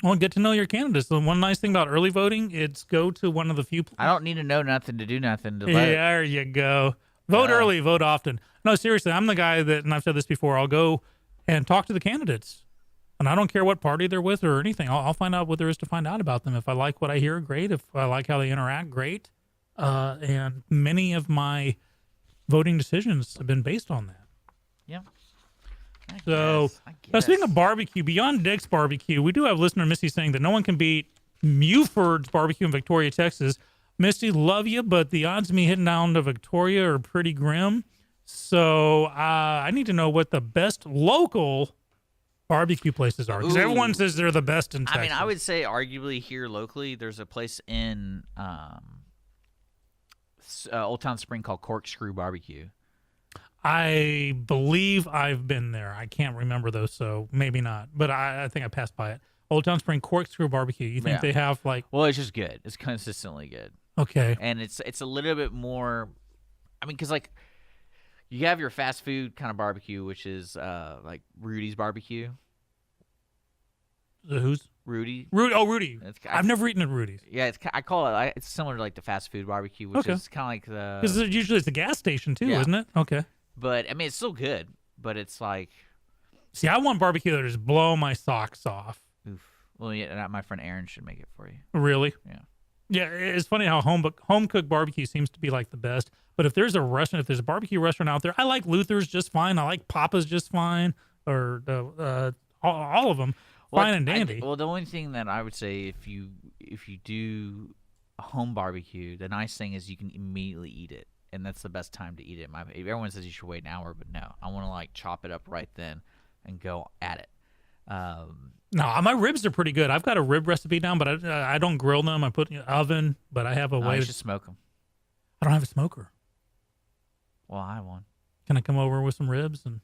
Speaker 2: Well, get to know your candidates. The one nice thing about early voting, it's go to one of the few.
Speaker 1: I don't need to know nothing to do nothing to vote.
Speaker 2: Yeah, there you go. Vote early, vote often. No, seriously, I'm the guy that, and I've said this before, I'll go and talk to the candidates. And I don't care what party they're with or anything. I'll find out what there is to find out about them. If I like what I hear, great. If I like how they interact, great. And many of my voting decisions have been based on that.
Speaker 1: Yeah.
Speaker 2: I guess. Now, speaking of barbecue, beyond Dick's Barbecue, we do have listener Misty saying that no one can beat Muford's Barbecue in Victoria, Texas. Misty, love you, but the odds of me hitting down to Victoria are pretty grim. So I need to know what the best local barbecue places are, because everyone says they're the best in Texas.
Speaker 1: I mean, I would say arguably here locally, there's a place in Old Town Spring called Corkscrew Barbecue.
Speaker 2: I believe I've been there. I can't remember though, so maybe not. But I think I passed by it. Old Town Spring Corkscrew Barbecue. You think they have like?
Speaker 1: Well, it's just good. It's consistently good.
Speaker 2: Okay.
Speaker 1: And it's a little bit more. I mean, because like you have your fast food kind of barbecue, which is like Rudy's barbecue.
Speaker 2: Who's
Speaker 1: Rudy?
Speaker 2: Rudy. I've never eaten at Rudy's.
Speaker 1: Yeah, I call it. It's similar to like the fast food barbecue, which is kind of like the.
Speaker 2: Because usually it's a gas station too, isn't it? Okay.
Speaker 1: But I mean, it's still good. But it's like.
Speaker 2: See, I want barbecue that just blow my socks off.
Speaker 1: Oof. Well, yeah, my friend Aaron should make it for you.
Speaker 2: Really?
Speaker 1: Yeah.
Speaker 2: Yeah, it's funny how home cooked barbecue seems to be like the best. But if there's a restaurant, if there's a barbecue restaurant out there, I like Luther's just fine. I like Papa's just fine, or all of them. Fine and dandy.
Speaker 1: The only thing that I would say, if you do a home barbecue, the nice thing is you can immediately eat it, and that's the best time to eat it. Everyone says you should wait an hour, but no, I want to like chop it up right then and go at it.
Speaker 2: No, my ribs are pretty good. I've got a rib recipe down, but I don't grill them. I put in the oven, but I have a way.
Speaker 1: You should smoke them.
Speaker 2: I don't have a smoker.
Speaker 1: Well, I have one.
Speaker 2: Can I come over with some ribs and?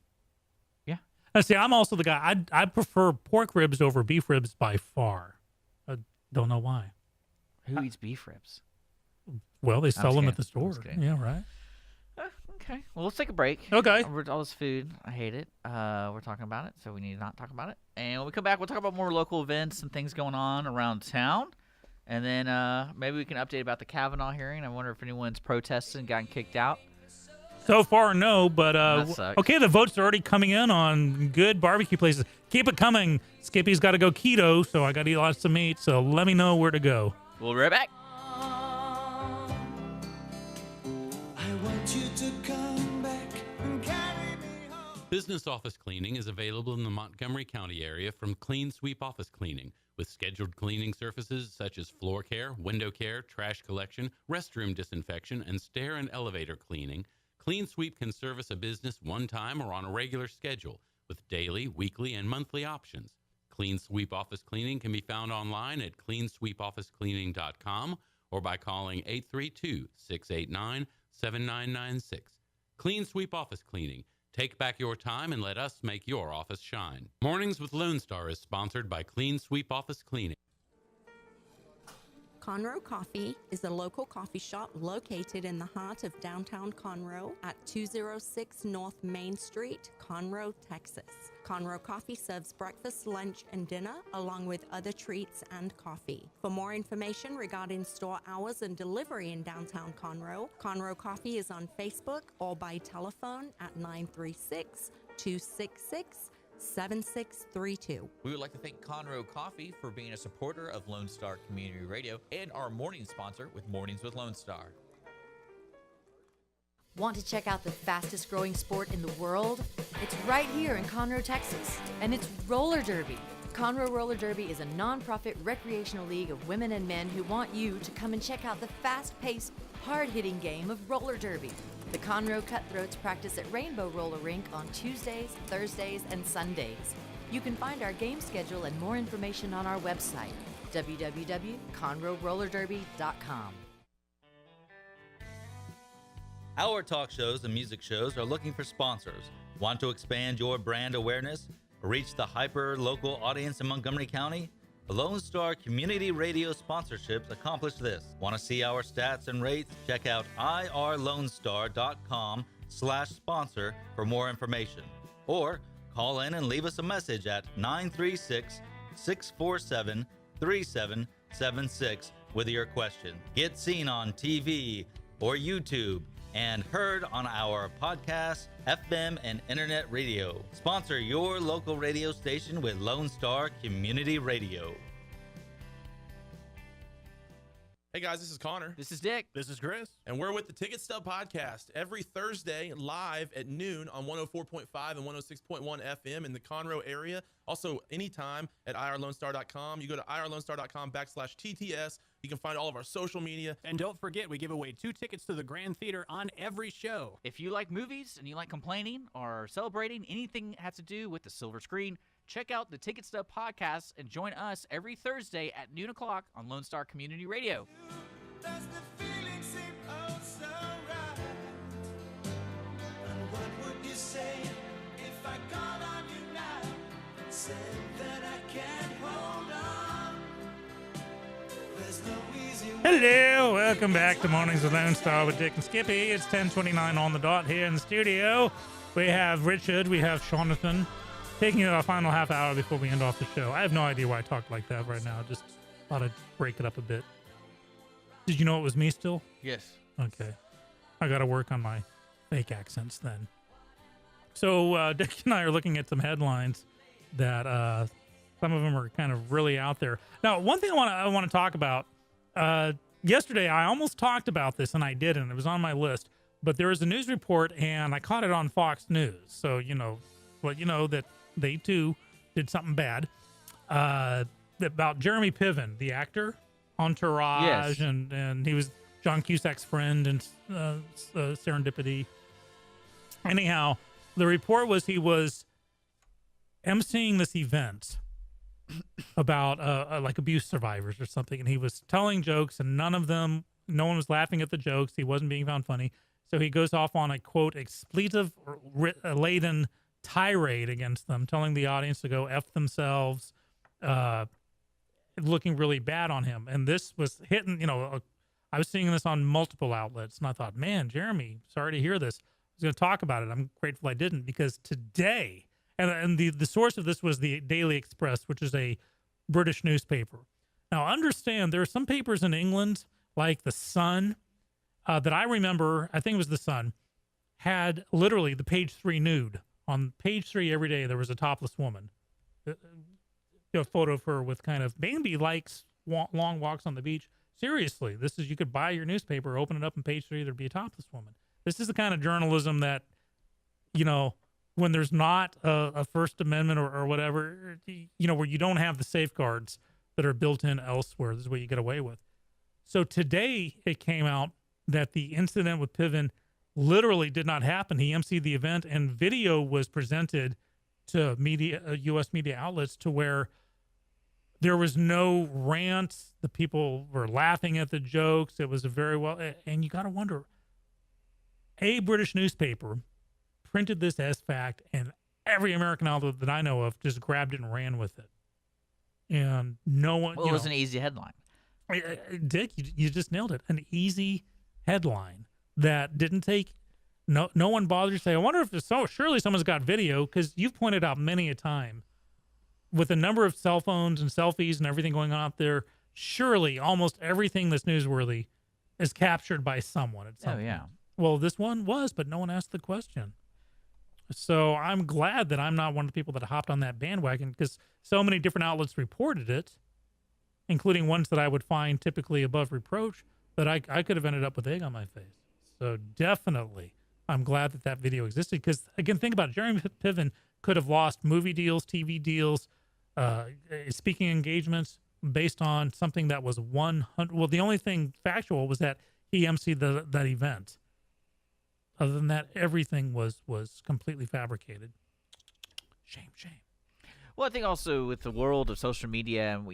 Speaker 1: Yeah.
Speaker 2: See, I'm also the guy. I prefer pork ribs over beef ribs by far. I don't know why.
Speaker 1: Who eats beef ribs?
Speaker 2: Well, they sell them at the store. Yeah, right.
Speaker 1: Okay. Well, let's take a break.
Speaker 2: Okay.
Speaker 1: All this food, I hate it. We're talking about it, so we need to not talk about it. And when we come back, we'll talk about more local events and things going on around town. And then maybe we can update about the Kavanaugh hearing. I wonder if anyone's protested and gotten kicked out.
Speaker 2: So far, no, but
Speaker 1: That sucks.
Speaker 2: okay, the votes are already coming in on good barbecue places. Keep it coming. Skippy's got to go keto, so I got to eat lots of meat, so let me know where to go.
Speaker 1: We'll be right back.
Speaker 3: I want you to come back and carry me home.
Speaker 4: Business office cleaning is available in the Montgomery County area from Clean Sweep Office Cleaning, with scheduled cleaning services such as floor care, window care, trash collection, restroom disinfection, and stair and elevator cleaning. Clean Sweep can service a business one time or on a regular schedule with daily, weekly, and monthly options. Clean Sweep Office Cleaning can be found online at cleansweepofficecleaning.com or by calling 832-689-7996. Clean Sweep Office Cleaning. Take back your time and let us make your office shine. Mornings with Lone Star is sponsored by Clean Sweep Office Cleaning.
Speaker 6: Conroe Coffee is a local coffee shop located in the heart of downtown Conroe at 206 North Main Street, Conroe, Texas. Conroe Coffee serves breakfast, lunch, and dinner, along with other treats and coffee. For more information regarding store hours and delivery in downtown Conroe, Conroe Coffee is on Facebook or by telephone at 936-266-7632.
Speaker 1: We would like to thank Conroe Coffee for being a supporter of Lone Star Community Radio and our morning sponsor with Mornings with Lone Star.
Speaker 13: Want to check out the fastest growing sport in the world? It's right here in Conroe, Texas, and it's roller derby. Conroe Roller Derby is a non-profit recreational league of women and men who want you to come and check out the fast-paced, hard-hitting game of roller derby. The Conroe Cutthroats practice at Rainbow Roller Rink on Tuesdays, Thursdays, and Sundays. You can find our game schedule and more information on our website, www.conroerollerderby.com.
Speaker 14: Our talk shows and music shows are looking for sponsors. Want to expand your brand awareness? Reach the hyper-local audience in Montgomery County? Lone Star Community Radio sponsorships accomplish this. Want to see our stats and rates? Check out irlonestar.com/sponsor for more information. Or call in and leave us a message at 936-647-3776 with your question. Get seen on TV or YouTube and heard on our podcast, FM, and internet radio. Sponsor your local radio station with Lone Star Community Radio.
Speaker 15: Hey guys, this is Connor.
Speaker 1: This is Dick.
Speaker 15: This is Chris. And we're with the Ticket Stub Podcast every Thursday live at noon on 104.5 and 106.1 FM in the Conroe area. Also, anytime at irlonestar.com. You go to irlonestar.com/TTS. You can find all of our social media.
Speaker 16: And don't forget, we give away 2 tickets to the Grand Theater on every show.
Speaker 1: If you like movies and you like complaining or celebrating anything that has to do with the silver screen, check out the Ticket Stub Podcast and join us every Thursday at noon o'clock on Lone Star Community Radio.
Speaker 3: Does the feeling seem oh so right? And what would you say if I called on you now? Said that I can't hold on.
Speaker 2: Hello, welcome back to Mornings with Lone Star with Dick and Skippy. It's 10:29 on the dot here in the studio. We have Richard, we have Jonathan, taking our final half hour before we end off the show. I have no idea why I talked like that right now. Just thought I'd break it up a bit. Did you know it was me still?
Speaker 1: Yes.
Speaker 2: Okay. I got to work on my fake accents then. So Dick and I are looking at some headlines that some of them are kind of really out there. Now, one thing I want to talk about. Yesterday, I almost talked about this, and I didn't. It was on my list. But there was a news report, and I caught it on Fox News. So, that they, too, did something bad. About Jeremy Piven, the actor, Entourage,
Speaker 1: Yes.
Speaker 2: and he was John Cusack's friend in Serendipity. Anyhow, the report was he was emceeing this event about like abuse survivors or something, and he was telling jokes, and no one was laughing at the jokes. He wasn't being found funny, so he goes off on a quote expletive laden tirade against them, telling the audience to go F themselves, looking really bad on him. And this was hitting, I was seeing this on multiple outlets, and I thought, man, Jeremy, sorry to hear this. I was going to talk about it. I'm grateful I didn't, because today, and the source of this was the Daily Express, which is a British newspaper. Now, understand, there are some papers in England, like the Sun, that I remember, I think it was the Sun, had literally the page 3 nude. On page 3 every day, there was a topless woman. A photo of her with kind of, maybe likes long walks on the beach. Seriously, you could buy your newspaper, open it up, and page 3, there'd be a topless woman. This is the kind of journalism that, when there's not a First Amendment or whatever, where you don't have the safeguards that are built in elsewhere. This is what you get away with. So today it came out that the incident with Piven literally did not happen. He emceed the event, and video was presented to U.S. media outlets to where there was no rants. The people were laughing at the jokes. It was and you got to wonder, a British newspaper printed this as fact, and every American outlet that I know of just grabbed it and ran with it. And no one.
Speaker 1: Well, it was an easy headline.
Speaker 2: Dick, you just nailed it. An easy headline that didn't take. No one bothered to say, I wonder if surely someone's got video, because you've pointed out many a time with the number of cell phones and selfies and everything going on out there, surely almost everything that's newsworthy is captured by someone at some point.
Speaker 1: Yeah.
Speaker 2: Well, this one was, but no one asked the question. So I'm glad that I'm not one of the people that hopped on that bandwagon, because so many different outlets reported it, including ones that I would find typically above reproach, that I could have ended up with egg on my face. So definitely, I'm glad that video existed, because, again, think about it. Jeremy Piven could have lost movie deals, TV deals, speaking engagements based on something that was 100. Well, the only thing factual was that he emceed that event. Other than that, everything was completely fabricated. Shame.
Speaker 1: Well, I think also with the world of social media, and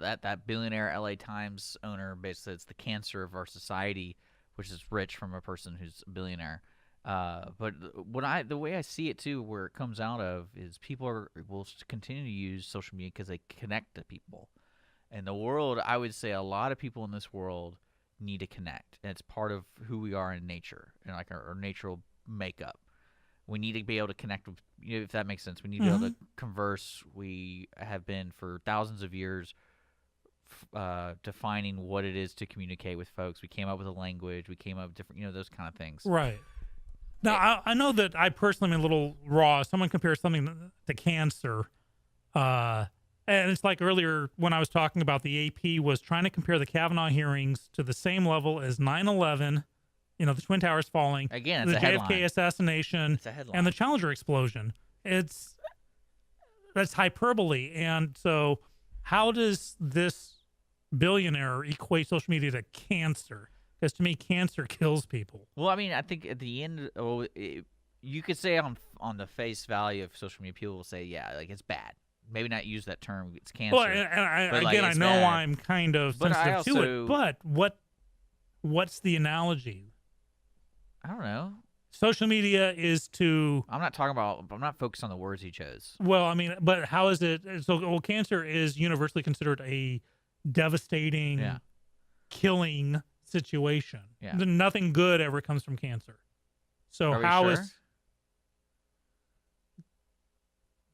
Speaker 1: that billionaire LA Times owner basically, it's the cancer of our society, which is rich from a person who's a billionaire. But the way I see it too, where it comes out of, is people will continue to use social media because they connect to people. And the world, I would say, a lot of people in this world need to connect, and it's part of who we are in nature, and like our natural makeup. We need to be able to connect with, if that makes sense. We need to be able to converse. We have been for thousands of years defining what it is to communicate with folks. We came up with a language. We came up with different, those kind of things.
Speaker 2: Right. Now, I know that I personally am a little raw. Someone compares something to cancer. And it's like earlier when I was talking about the AP was trying to compare the Kavanaugh hearings to the same level as 9/11, the Twin Towers falling,
Speaker 1: again,
Speaker 2: the
Speaker 1: it's a
Speaker 2: JFK
Speaker 1: headline.
Speaker 2: Assassination, and the Challenger explosion. That's hyperbole. And so how does this billionaire equate social media to cancer? Because to me, cancer kills people.
Speaker 1: Well, I mean, I think at the end, you could say on the face value of social media, people will say, yeah, like it's bad. Maybe not use that term. It's cancer.
Speaker 2: Well, I know
Speaker 1: bad.
Speaker 2: I'm kind of sensitive to it, but what's the analogy?
Speaker 1: I don't know.
Speaker 2: Social media is to.
Speaker 1: I'm not focused on the words he chose.
Speaker 2: Well, I mean, but how is it? So, cancer is universally considered a devastating killing situation.
Speaker 1: Yeah.
Speaker 2: Nothing good ever comes from cancer. So
Speaker 1: Are we
Speaker 2: how is
Speaker 1: sure?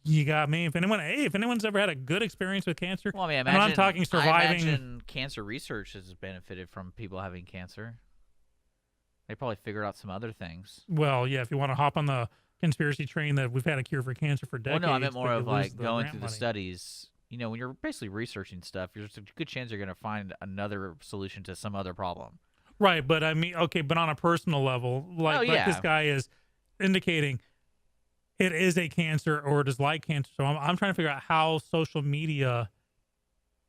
Speaker 2: you got me? If anyone's ever had a good experience with cancer,
Speaker 1: Well, I mean,
Speaker 2: and I'm talking surviving.
Speaker 1: I imagine cancer research has benefited from people having cancer. They probably figured out some other things.
Speaker 2: Well, yeah, if you want to hop on the conspiracy train that we've had a cure for cancer for decades.
Speaker 1: Well, no, I meant more
Speaker 2: but you
Speaker 1: of
Speaker 2: lose
Speaker 1: like
Speaker 2: the
Speaker 1: going
Speaker 2: grant
Speaker 1: through
Speaker 2: money.
Speaker 1: the studies. You know, when you're basically researching stuff, there's a good chance you're going to find another solution to some other problem.
Speaker 2: Right, but I mean, okay, but on a personal level, like this guy is indicating it is a cancer or it is like cancer. So I'm trying to figure out how social media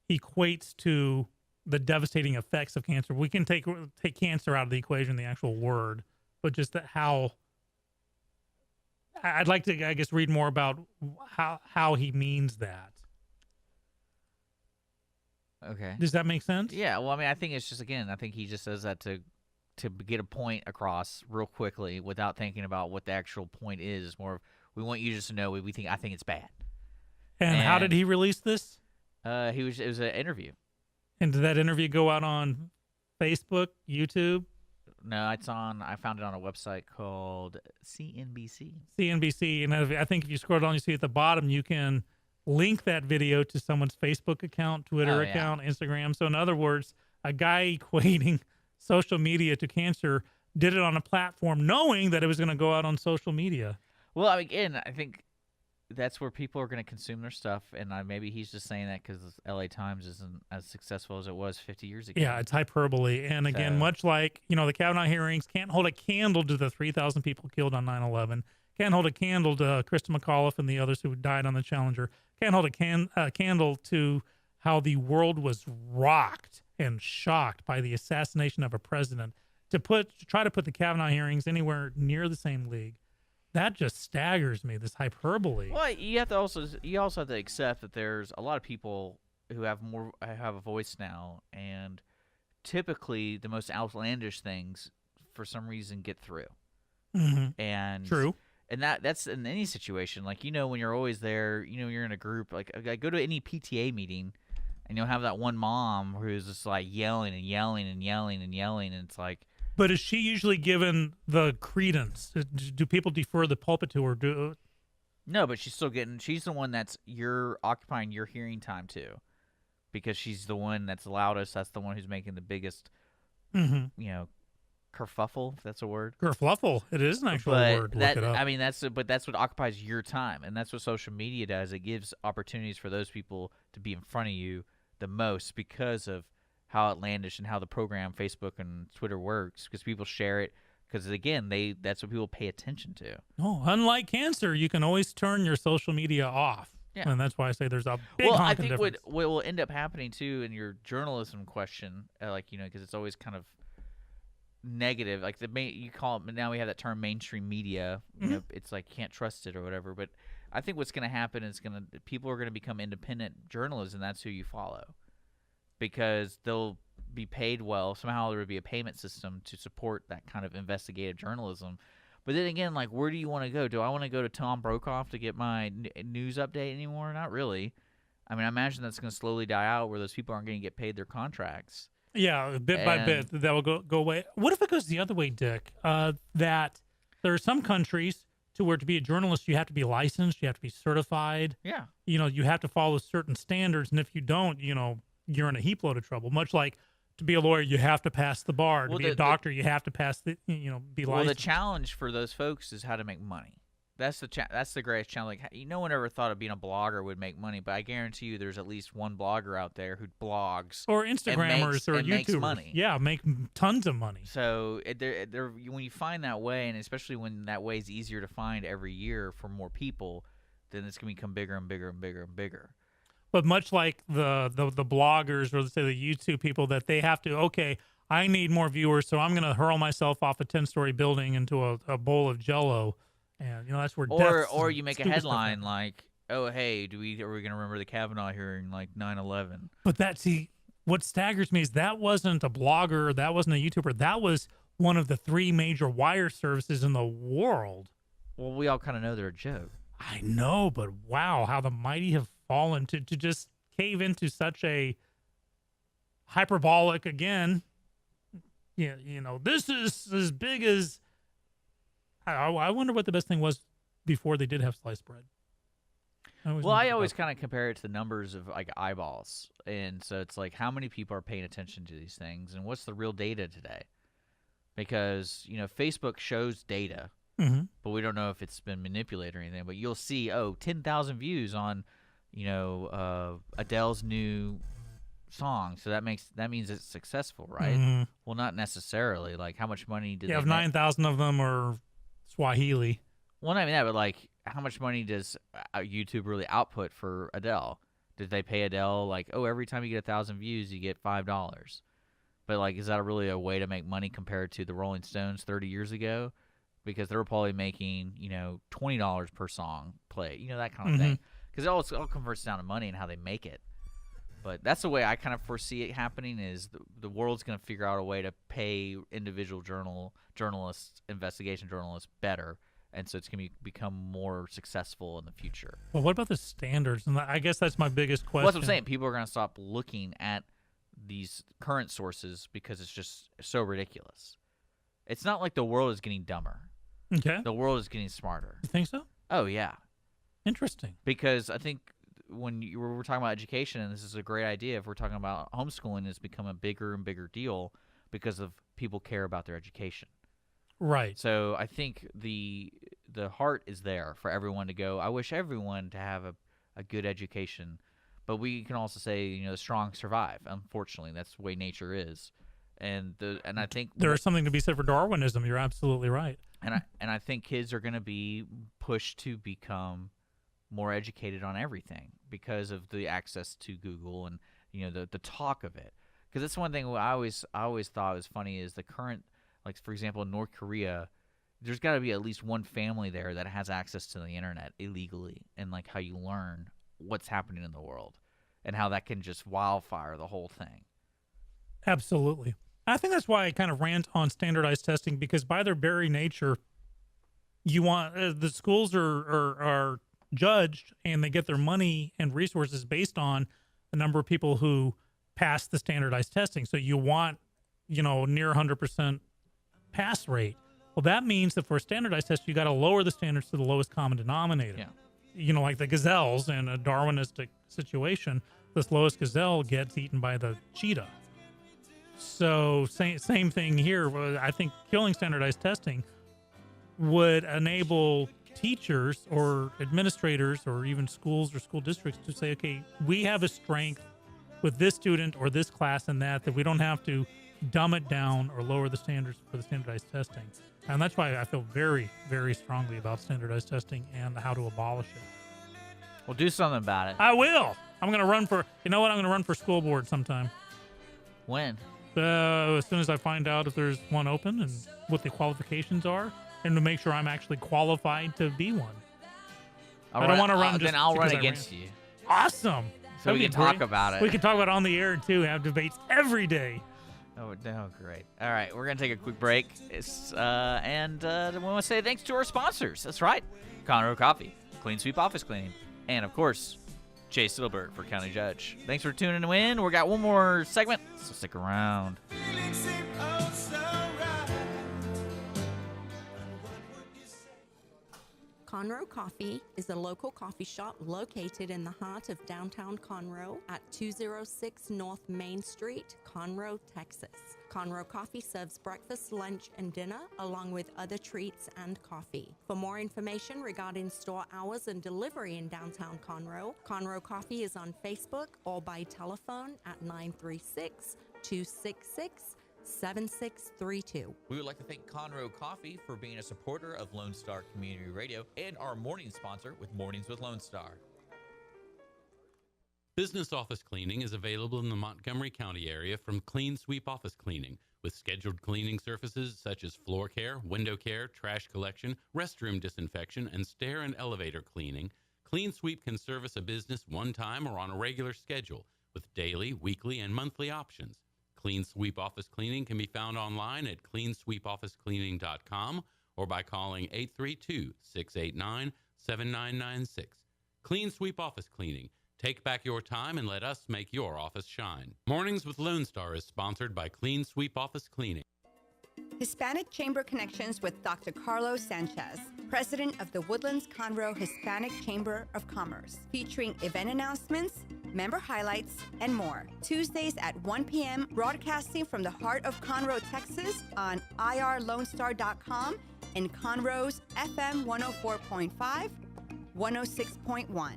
Speaker 2: equates to the devastating effects of cancer. We can take cancer out of the equation, the actual word, but just that how. I'd like to, I guess, read more about how he means that.
Speaker 1: Okay.
Speaker 2: Does that make sense?
Speaker 1: Yeah. Well, I mean, I think it's just, again, I think he just says that to get a point across real quickly without thinking about what the actual point is. More of, we want you just to know I think it's bad.
Speaker 2: And how did he release this?
Speaker 1: It was an interview.
Speaker 2: And did that interview go out on Facebook, YouTube?
Speaker 1: No, I found it on a website called CNBC.
Speaker 2: CNBC, and I think if you scroll down, you see at the bottom, you can link that video to someone's Facebook account, Twitter account, Instagram. So in other words, a guy equating social media to cancer did it on a platform knowing that it was going to go out on social media.
Speaker 1: Well, again, I think that's where people are going to consume their stuff, and maybe he's just saying that because LA Times isn't as successful as it was 50 years ago.
Speaker 2: Yeah, it's hyperbole. And again, much like, the Kavanaugh hearings can't hold a candle to the 3,000 people killed on 9/11, can't hold a candle to Krista McAuliffe and the others who died on the Challenger, can't hold a candle to how the world was rocked and shocked by the assassination of a president. To try to put the Kavanaugh hearings anywhere near the same league, that just staggers me, this hyperbole.
Speaker 1: Well, you also have to accept that there's a lot of people who have a voice now, and typically the most outlandish things for some reason get through.
Speaker 2: Mm-hmm.
Speaker 1: And
Speaker 2: true.
Speaker 1: And that's in any situation. Like, when you're always there, you're in a group. Like, I go to any PTA meeting, and you'll have that one mom who's just like yelling and yelling and yelling and yelling, and it's like.
Speaker 2: But is she usually given the credence? Do people defer the pulpit to her?
Speaker 1: No, but she's the one that's occupying your hearing time too, because she's the one that's loudest. That's the one who's making the biggest, kerfuffle, if that's a word.
Speaker 2: Kerfluffle. It is an actual word. Look it up.
Speaker 1: I mean, that's what occupies your time, and that's what social media does. It gives opportunities for those people to be in front of you the most because of how outlandish and how the program Facebook and Twitter works, because people share it because, again, that's what people pay attention to.
Speaker 2: No, unlike cancer, you can always turn your social media off.
Speaker 1: Yeah.
Speaker 2: And that's why I say there's a big
Speaker 1: I think
Speaker 2: difference.
Speaker 1: what will end up happening, too, in your journalism question, because it's always kind of negative. Like, you call it, now we have that term mainstream media. It's like can't trust it or whatever. But I think what's going to happen is people are going to become independent journalists, and that's who you follow. Because they'll be paid well. Somehow there would be a payment system to support that kind of investigative journalism. But then again, like, where do you want to go? Do I want to go to Tom Brokaw to get my news update anymore? Not really. I mean, I imagine that's going to slowly die out where those people aren't going to get paid their contracts.
Speaker 2: Yeah, bit by bit, that will go away. What if it goes the other way, Dick? That there are some countries to where to be a journalist, you have to be licensed, you have to be certified.
Speaker 1: Yeah.
Speaker 2: You have to follow certain standards, and if you don't, you're in a heap load of trouble. Much like to be a lawyer, you have to pass the bar. To be a doctor, you have to pass be licensed.
Speaker 1: Well, the challenge for those folks is how to make money. That's the greatest challenge. Like, no one ever thought of being a blogger would make money, but I guarantee you, there's at least one blogger out there who blogs
Speaker 2: or Instagrammers or YouTubers.
Speaker 1: Makes money.
Speaker 2: Yeah, make tons of money.
Speaker 1: So when you find that way, and especially when that way is easier to find every year for more people, then it's going to become bigger and bigger and bigger and bigger.
Speaker 2: But much like the bloggers or let's say the YouTube people, that they have to, okay, I need more viewers, so I'm going to hurl myself off a 10-story building into a bowl of Jell-O, and that's where.
Speaker 1: Or you make a headline like, "Oh, hey, are we going to remember the Kavanaugh hearing like 9/11?"
Speaker 2: But what staggers me is that wasn't a blogger, that wasn't a YouTuber, that was one of the 3 major wire services in the world.
Speaker 1: Well, we all kind of know they're a joke.
Speaker 2: I know, but wow, how the mighty have fallen to just cave into such a hyperbolic again. Yeah, this is as big as. I wonder what the best thing was before they did have sliced bread. I
Speaker 1: always kind of compare it to the numbers of like eyeballs, and so it's like how many people are paying attention to these things, and what's the real data today? Because Facebook shows data, but we don't know if it's been manipulated or anything. But you'll see 10,000 views on Adele's new song, so that means it's successful, right? Well, not necessarily. Like, how much money did they
Speaker 2: have
Speaker 1: make?
Speaker 2: 9,000 of them are Swahili.
Speaker 1: Well, not even that, but like, how much money does YouTube really output for Adele? Did they pay Adele like, every time you get 1,000 views, you get $5? But like, is that really a way to make money compared to the Rolling Stones 30 years ago? Because they were probably making $20 per song play, that kind of thing. Because it all converts down to money and how they make it. But that's the way I kind of foresee it happening. Is the world's going to figure out a way to pay individual journalists, investigation journalists better. And so it's going to become more successful in the future.
Speaker 2: Well, what about the standards? And I guess that's my biggest question.
Speaker 1: Well, that's what I'm saying. People are going to stop looking at these current sources because it's just so ridiculous. It's not like the world is getting dumber.
Speaker 2: Okay.
Speaker 1: The world is getting smarter.
Speaker 2: You think so?
Speaker 1: Oh, yeah.
Speaker 2: Interesting.
Speaker 1: Because I think when we're talking about education, and this is a great idea, if we're talking about homeschooling, it's become a bigger and bigger deal because of people care about their education.
Speaker 2: Right.
Speaker 1: So I think the heart is there for everyone to go. I wish everyone to have a good education, but we can also say the strong survive. Unfortunately, that's the way nature is, and I think
Speaker 2: there's something to be said for Darwinism. You're absolutely right.
Speaker 1: And I think kids are going to be pushed to become more educated on everything because of the access to Google and the talk of it. Because that's one thing I always thought was funny is the current. Like, for example, in North Korea, there's got to be at least one family there that has access to the internet illegally, and like how you learn what's happening in the world and how that can just wildfire the whole thing.
Speaker 2: Absolutely. I think that's why I kind of rant on standardized testing, because by their very nature, you want the schools are judged and they get their money and resources based on the number of people who pass the standardized testing. So you want, near 100% pass rate. Well, that means that for a standardized test, you got to lower the standards to the lowest common denominator.
Speaker 1: Yeah.
Speaker 2: Like the gazelles in a Darwinistic situation, this lowest gazelle gets eaten by the cheetah. So same thing here. I think killing standardized testing would enable teachers or administrators or even schools or school districts to say, okay, we have a strength with this student or this class and that we don't have to dumb it down or lower the standards for the standardized testing. And that's why I feel very, very strongly about standardized testing and how to abolish it.
Speaker 1: Well, do something about it.
Speaker 2: I will. I'm going to run for, I'm going to run for school board sometime.
Speaker 1: When?
Speaker 2: As soon as I find out if there's one open and what the qualifications are, and to make sure I'm actually qualified to be one. I don't want to run just
Speaker 1: then I'll run
Speaker 2: because
Speaker 1: against you.
Speaker 2: Awesome.
Speaker 1: So we can talk about it.
Speaker 2: We can talk about it on the air, too, have debates every day.
Speaker 1: Oh, no, great. All right, we're going to take a quick break. And we want to say thanks to our sponsors. That's right. Conroe Coffee, Clean Sweep Office Cleaning, and, of course, Chase Silbert for County Judge. Thanks for tuning in. We got one more segment, so stick around.
Speaker 6: Conroe Coffee is a local coffee shop located in the heart of downtown Conroe at 206 North Main Street, Conroe, Texas. Conroe Coffee serves breakfast, lunch, and dinner, along with other treats and coffee. For more information regarding store hours and delivery in downtown Conroe, Conroe Coffee is on Facebook or by telephone at 936-266-7632.
Speaker 1: We would like to thank Conroe Coffee for being a supporter of Lone Star Community Radio and our morning sponsor with Mornings with Lone Star.
Speaker 4: Business office cleaning is available in the Montgomery County area from Clean Sweep Office Cleaning, with scheduled cleaning services such as floor care, window care, trash collection, restroom disinfection, and stair and elevator cleaning. Clean Sweep can service a business one time or on a regular schedule, with daily, weekly, and monthly options. Clean Sweep Office Cleaning can be found online at cleansweepofficecleaning.com or by calling 832-689-7996. Clean Sweep Office Cleaning, Take back your time and let us make your office shine. Mornings with Lone Star is sponsored by Clean Sweep Office Cleaning.
Speaker 17: Hispanic Chamber Connections with Dr. Carlos Sanchez, President of the Woodlands Conroe Hispanic Chamber of Commerce, featuring event announcements, member highlights, and more. Tuesdays at 1 p.m., broadcasting from the heart of Conroe, Texas on irlonestar.com and Conroe's FM 104.5, 106.1.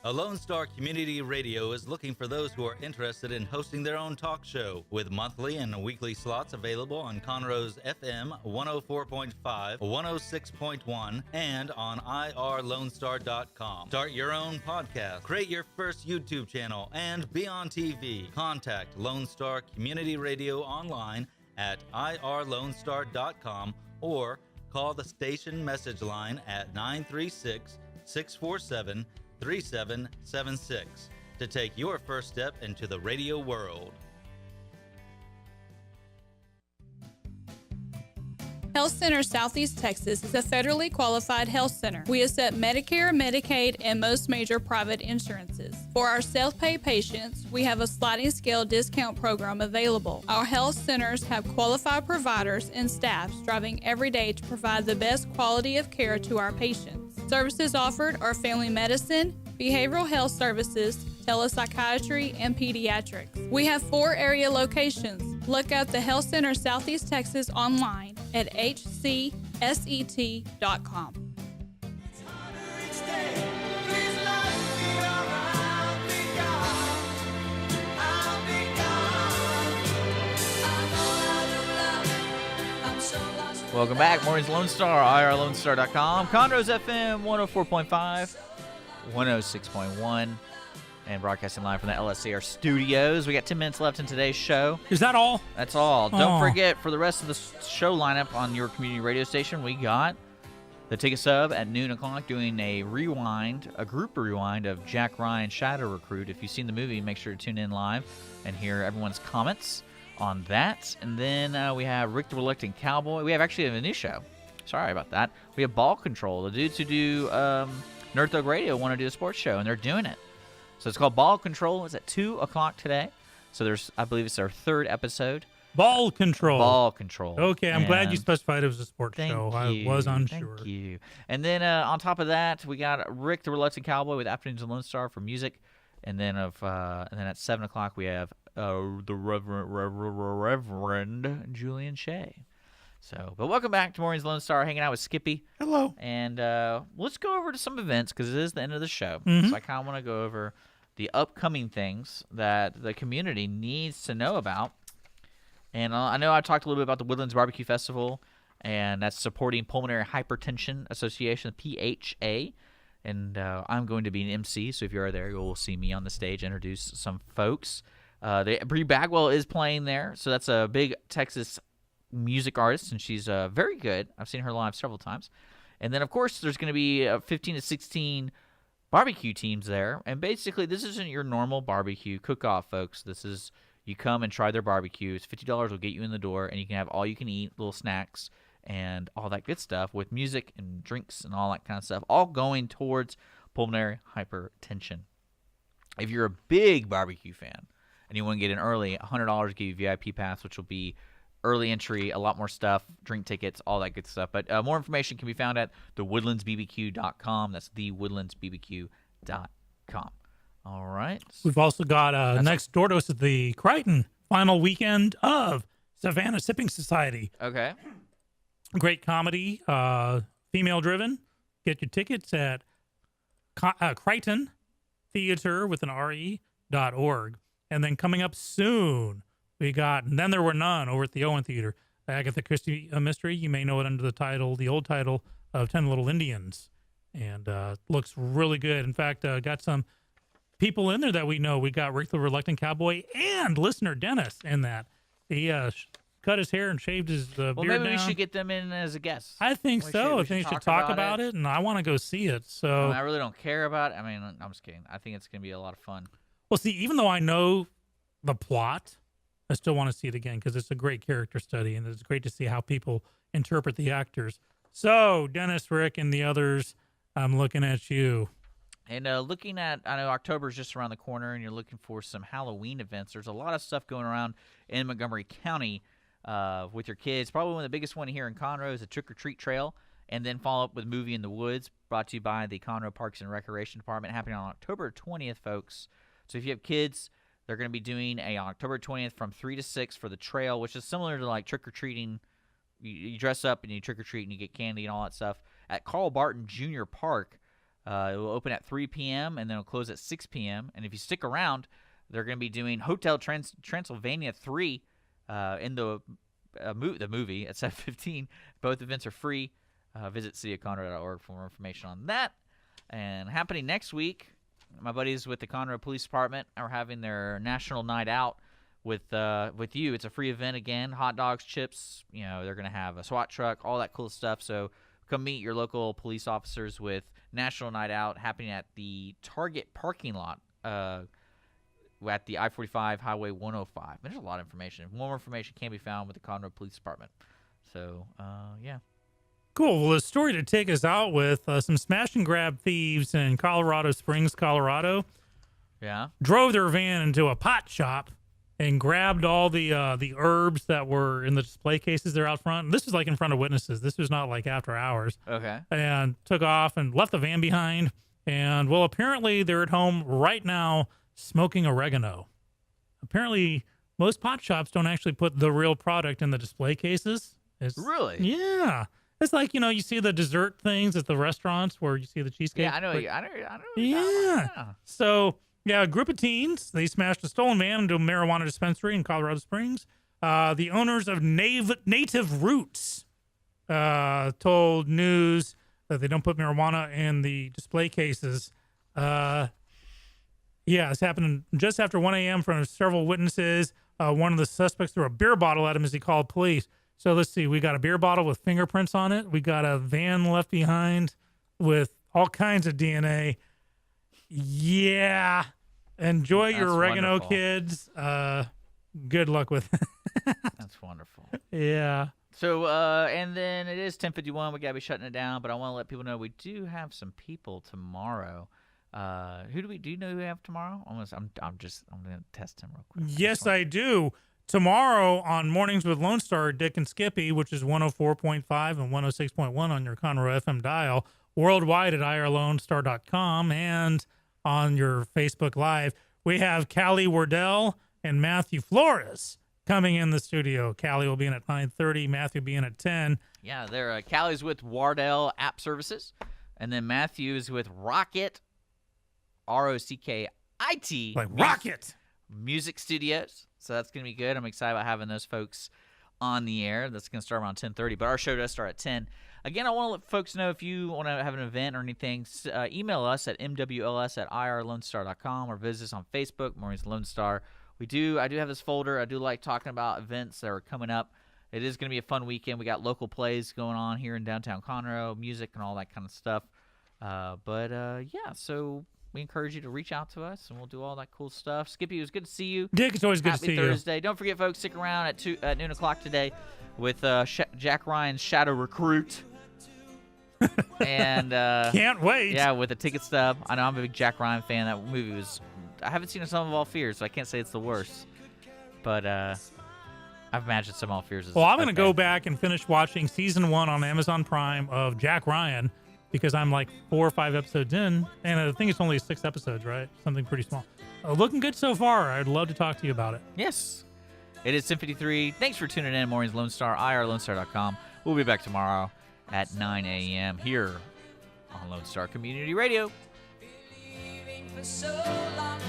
Speaker 14: A Lone Star Community Radio is looking for those who are interested in hosting their own talk show, with monthly and weekly slots available on Conroe's FM 104.5, 106.1, and on irlonestar.com. Start your own podcast, create your first YouTube channel, and be on TV. Contact Lone Star Community Radio online at irlonestar.com or call the station message line at 936-647-3776 to take your first step into the radio world.
Speaker 18: Health Center Southeast Texas is a federally qualified health center. We accept Medicare, Medicaid, and most major private insurances. For our self-pay patients, we have a sliding scale discount program available. Our health centers have qualified providers and staff striving every day to provide the best quality of care to our patients. Services offered are family medicine, behavioral health services, telepsychiatry, and pediatrics. We have 4 area locations. Look up the Health Center Southeast Texas online at hcset.com.
Speaker 1: Welcome back. Morning's Lone Star, irlonestar.com. Conroe's FM 104.5, 106.1, and broadcasting live from the LSCR studios. We got 10 minutes left in today's show.
Speaker 2: Is that all?
Speaker 1: That's all. Don't forget, for the rest of the show lineup on your community radio station, we got the Ticket Sub at noon o'clock doing a group rewind of Jack Ryan Shadow Recruit. If you've seen the movie, make sure to tune in live and hear everyone's comments on that. And then we have Rick the Reluctant Cowboy. We have actually a new show. Sorry about that. We have Ball Control. The dudes who do Nerd Thug Radio want to do a sports show, and they're doing it. So it's called Ball Control. It's at 2 o'clock today. So I believe it's our 3rd episode.
Speaker 2: Ball Control.
Speaker 1: Ball Control.
Speaker 2: Okay, I'm glad you specified it was a sports show. I was unsure.
Speaker 1: Thank you. And then on top of that, we got Rick the Reluctant Cowboy with Afternoons of Lone Star for music. And then at 7 o'clock, we have the Reverend Julian Shea. But welcome back to Morning's Lone Star, hanging out with Skippy.
Speaker 2: Hello.
Speaker 1: And let's go over to some events because it is the end of the show.
Speaker 2: Mm-hmm.
Speaker 1: So I kind of want to go over the upcoming things that the community needs to know about. And I know I talked a little bit about the Woodlands Barbecue Festival, and that's supporting Pulmonary Hypertension Association, PHA. And I'm going to be an MC, so if you are there, you'll see me on the stage introduce some folks. Bree Bagwell is playing there, so that's a big Texas music artist, and she's very good. I've seen her live several times. And then, of course, there's going to be 15 to 16 barbecue teams there. And basically, this isn't your normal barbecue cook-off, folks. This is you come and try their barbecue. It's $50 will get you in the door, and you can have all you can eat, little snacks, and all that good stuff with music and drinks and all that kind of stuff, all going towards pulmonary hypertension. If you're a big barbecue fan and you want to get in early, $100 give you a VIP pass, which will be early entry, a lot more stuff, drink tickets, all that good stuff. But more information can be found at thewoodlandsbbq.com. That's thewoodlandsbbq.com. All right.
Speaker 2: We've also got next door to us at the Crichton final weekend of Savannah Sipping Society.
Speaker 1: Okay.
Speaker 2: Great comedy, female-driven. Get your tickets at Crichton Theater with an RE.org. And then coming up soon, we got And Then There Were None over at the Owen Theater. Agatha Christie mystery. You may know it under the old title of 10 Little Indians. And looks really good. In fact, got some people in there that we know. We got Rick the Reluctant Cowboy and listener Dennis in that. He cut his hair and shaved his beard down.
Speaker 1: Well, maybe we should get them in as a guest.
Speaker 2: I think so. I think we should talk about it, and I want to go see it. So
Speaker 1: I really don't care about it. I mean, I'm just kidding. I think it's going to be a lot of fun.
Speaker 2: Well, see, even though I know the plot, I still want to see it again because it's a great character study, and it's great to see how people interpret the actors. So, Dennis, Rick, and the others, I'm looking at you.
Speaker 1: And looking at, I know October is just around the corner, and you're looking for some Halloween events. There's a lot of stuff going around in Montgomery County with your kids. Probably one of the biggest one here in Conroe is a trick-or-treat trail, and then follow up with Movie in the Woods, brought to you by the Conroe Parks and Recreation Department, happening on October 20th, folks. So if you have kids, they're going to be doing a October 20th from 3 to 6 for the trail, which is similar to like trick-or-treating. You dress up and you trick-or-treat and you get candy and all that stuff at Carl Barton Jr. Park. It will open at 3 p.m. and then it'll close at 6 p.m. And if you stick around, they're going to be doing Hotel Transylvania 3 in the movie at 7:15. Both events are free. Visit cityofconroe.org for more information on that. And happening next week, my buddies with the Conroe Police Department are having their National Night Out with you. It's a free event again. Hot dogs, chips. They're going to have a SWAT truck, all that cool stuff. So come meet your local police officers with National Night Out happening at the Target parking lot at the I-45 Highway 105. There's a lot of information. More information can be found with the Conroe Police Department. So, yeah.
Speaker 2: Cool. Well, the story to take us out with some smash and grab thieves in Colorado Springs, Colorado.
Speaker 1: Yeah.
Speaker 2: Drove their van into a pot shop and grabbed all the herbs that were in the display cases there out front. And this was like in front of witnesses. This was not like after hours.
Speaker 1: Okay.
Speaker 2: And took off and left the van behind. And, well, apparently they're at home right now smoking oregano. Apparently most pot shops don't actually put the real product in the display cases.
Speaker 1: Really?
Speaker 2: Yeah. It's like, you see the dessert things at the restaurants where you see the cheesecake.
Speaker 1: Yeah, I know.
Speaker 2: Yeah. So, yeah, a group of teens, they smashed a stolen van into a marijuana dispensary in Colorado Springs. The owners of Native Roots told news that they don't put marijuana in the display cases. Yeah, this happened just after 1 a.m. in front of several witnesses. One of the suspects threw a beer bottle at him as he called police. So let's see. We got a beer bottle with fingerprints on it. We got a van left behind with all kinds of DNA. Yeah. Enjoy your oregano,
Speaker 1: wonderful.
Speaker 2: Kids. Good luck with it.
Speaker 1: That's wonderful.
Speaker 2: Yeah.
Speaker 1: So, and then it is 10:51. We got to be shutting it down, but I want to let people know we do have some people tomorrow. Do you know who we have tomorrow? I'm going to test him real quick.
Speaker 2: Yes, I do. Tomorrow on Mornings with Lone Star, Dick and Skippy, which is 104.5 and 106.1 on your Conroe FM dial, worldwide at irlonestar.com, and on your Facebook Live. We have Callie Wardell and Matthew Flores coming in the studio. Callie will be in at 9:30, Matthew will be in at 10.
Speaker 1: Yeah, they're Callie's with Wardell App Services, and then Matthew is with Rocket, ROCKIT.
Speaker 2: Like Rocket!
Speaker 1: Music Studios. So that's going to be good. I'm excited about having those folks on the air. That's going to start around 10:30, but our show does start at 10. Again, I want to let folks know if you want to have an event or anything, email us at mwls@irlonestar.com or visit us on Facebook, Maureen's Lone Star. I do have this folder. I do like talking about events that are coming up. It is going to be a fun weekend. We got local plays going on here in downtown Conroe, music and all that kind of stuff. Yeah, so we encourage you to reach out to us, and we'll do all that cool stuff. Skippy, it was good to see you.
Speaker 2: Dick, it's always good to see
Speaker 1: you. Happy Thursday. Don't forget, folks, stick around at noon o'clock today with Jack Ryan's Shadow Recruit. And
Speaker 2: can't wait.
Speaker 1: Yeah, with a ticket stub. I know I'm a big Jack Ryan fan. That movie was, I haven't seen Some of All Fears, so I can't say it's the worst. But I've imagined Some of All Fears is
Speaker 2: Well, I'm going to go back and finish watching season 1 on Amazon Prime of Jack Ryan, because I'm like 4 or 5 episodes in, and I think it's only 6 episodes, right? Something pretty small. Looking good so far. I'd love to talk to you about it.
Speaker 1: Yes. It is 10:53. Thanks for tuning in. Maureen's Lone Star, irlonestar.com. We'll be back tomorrow at 9 a.m. here on Lone Star Community Radio.
Speaker 3: For so long.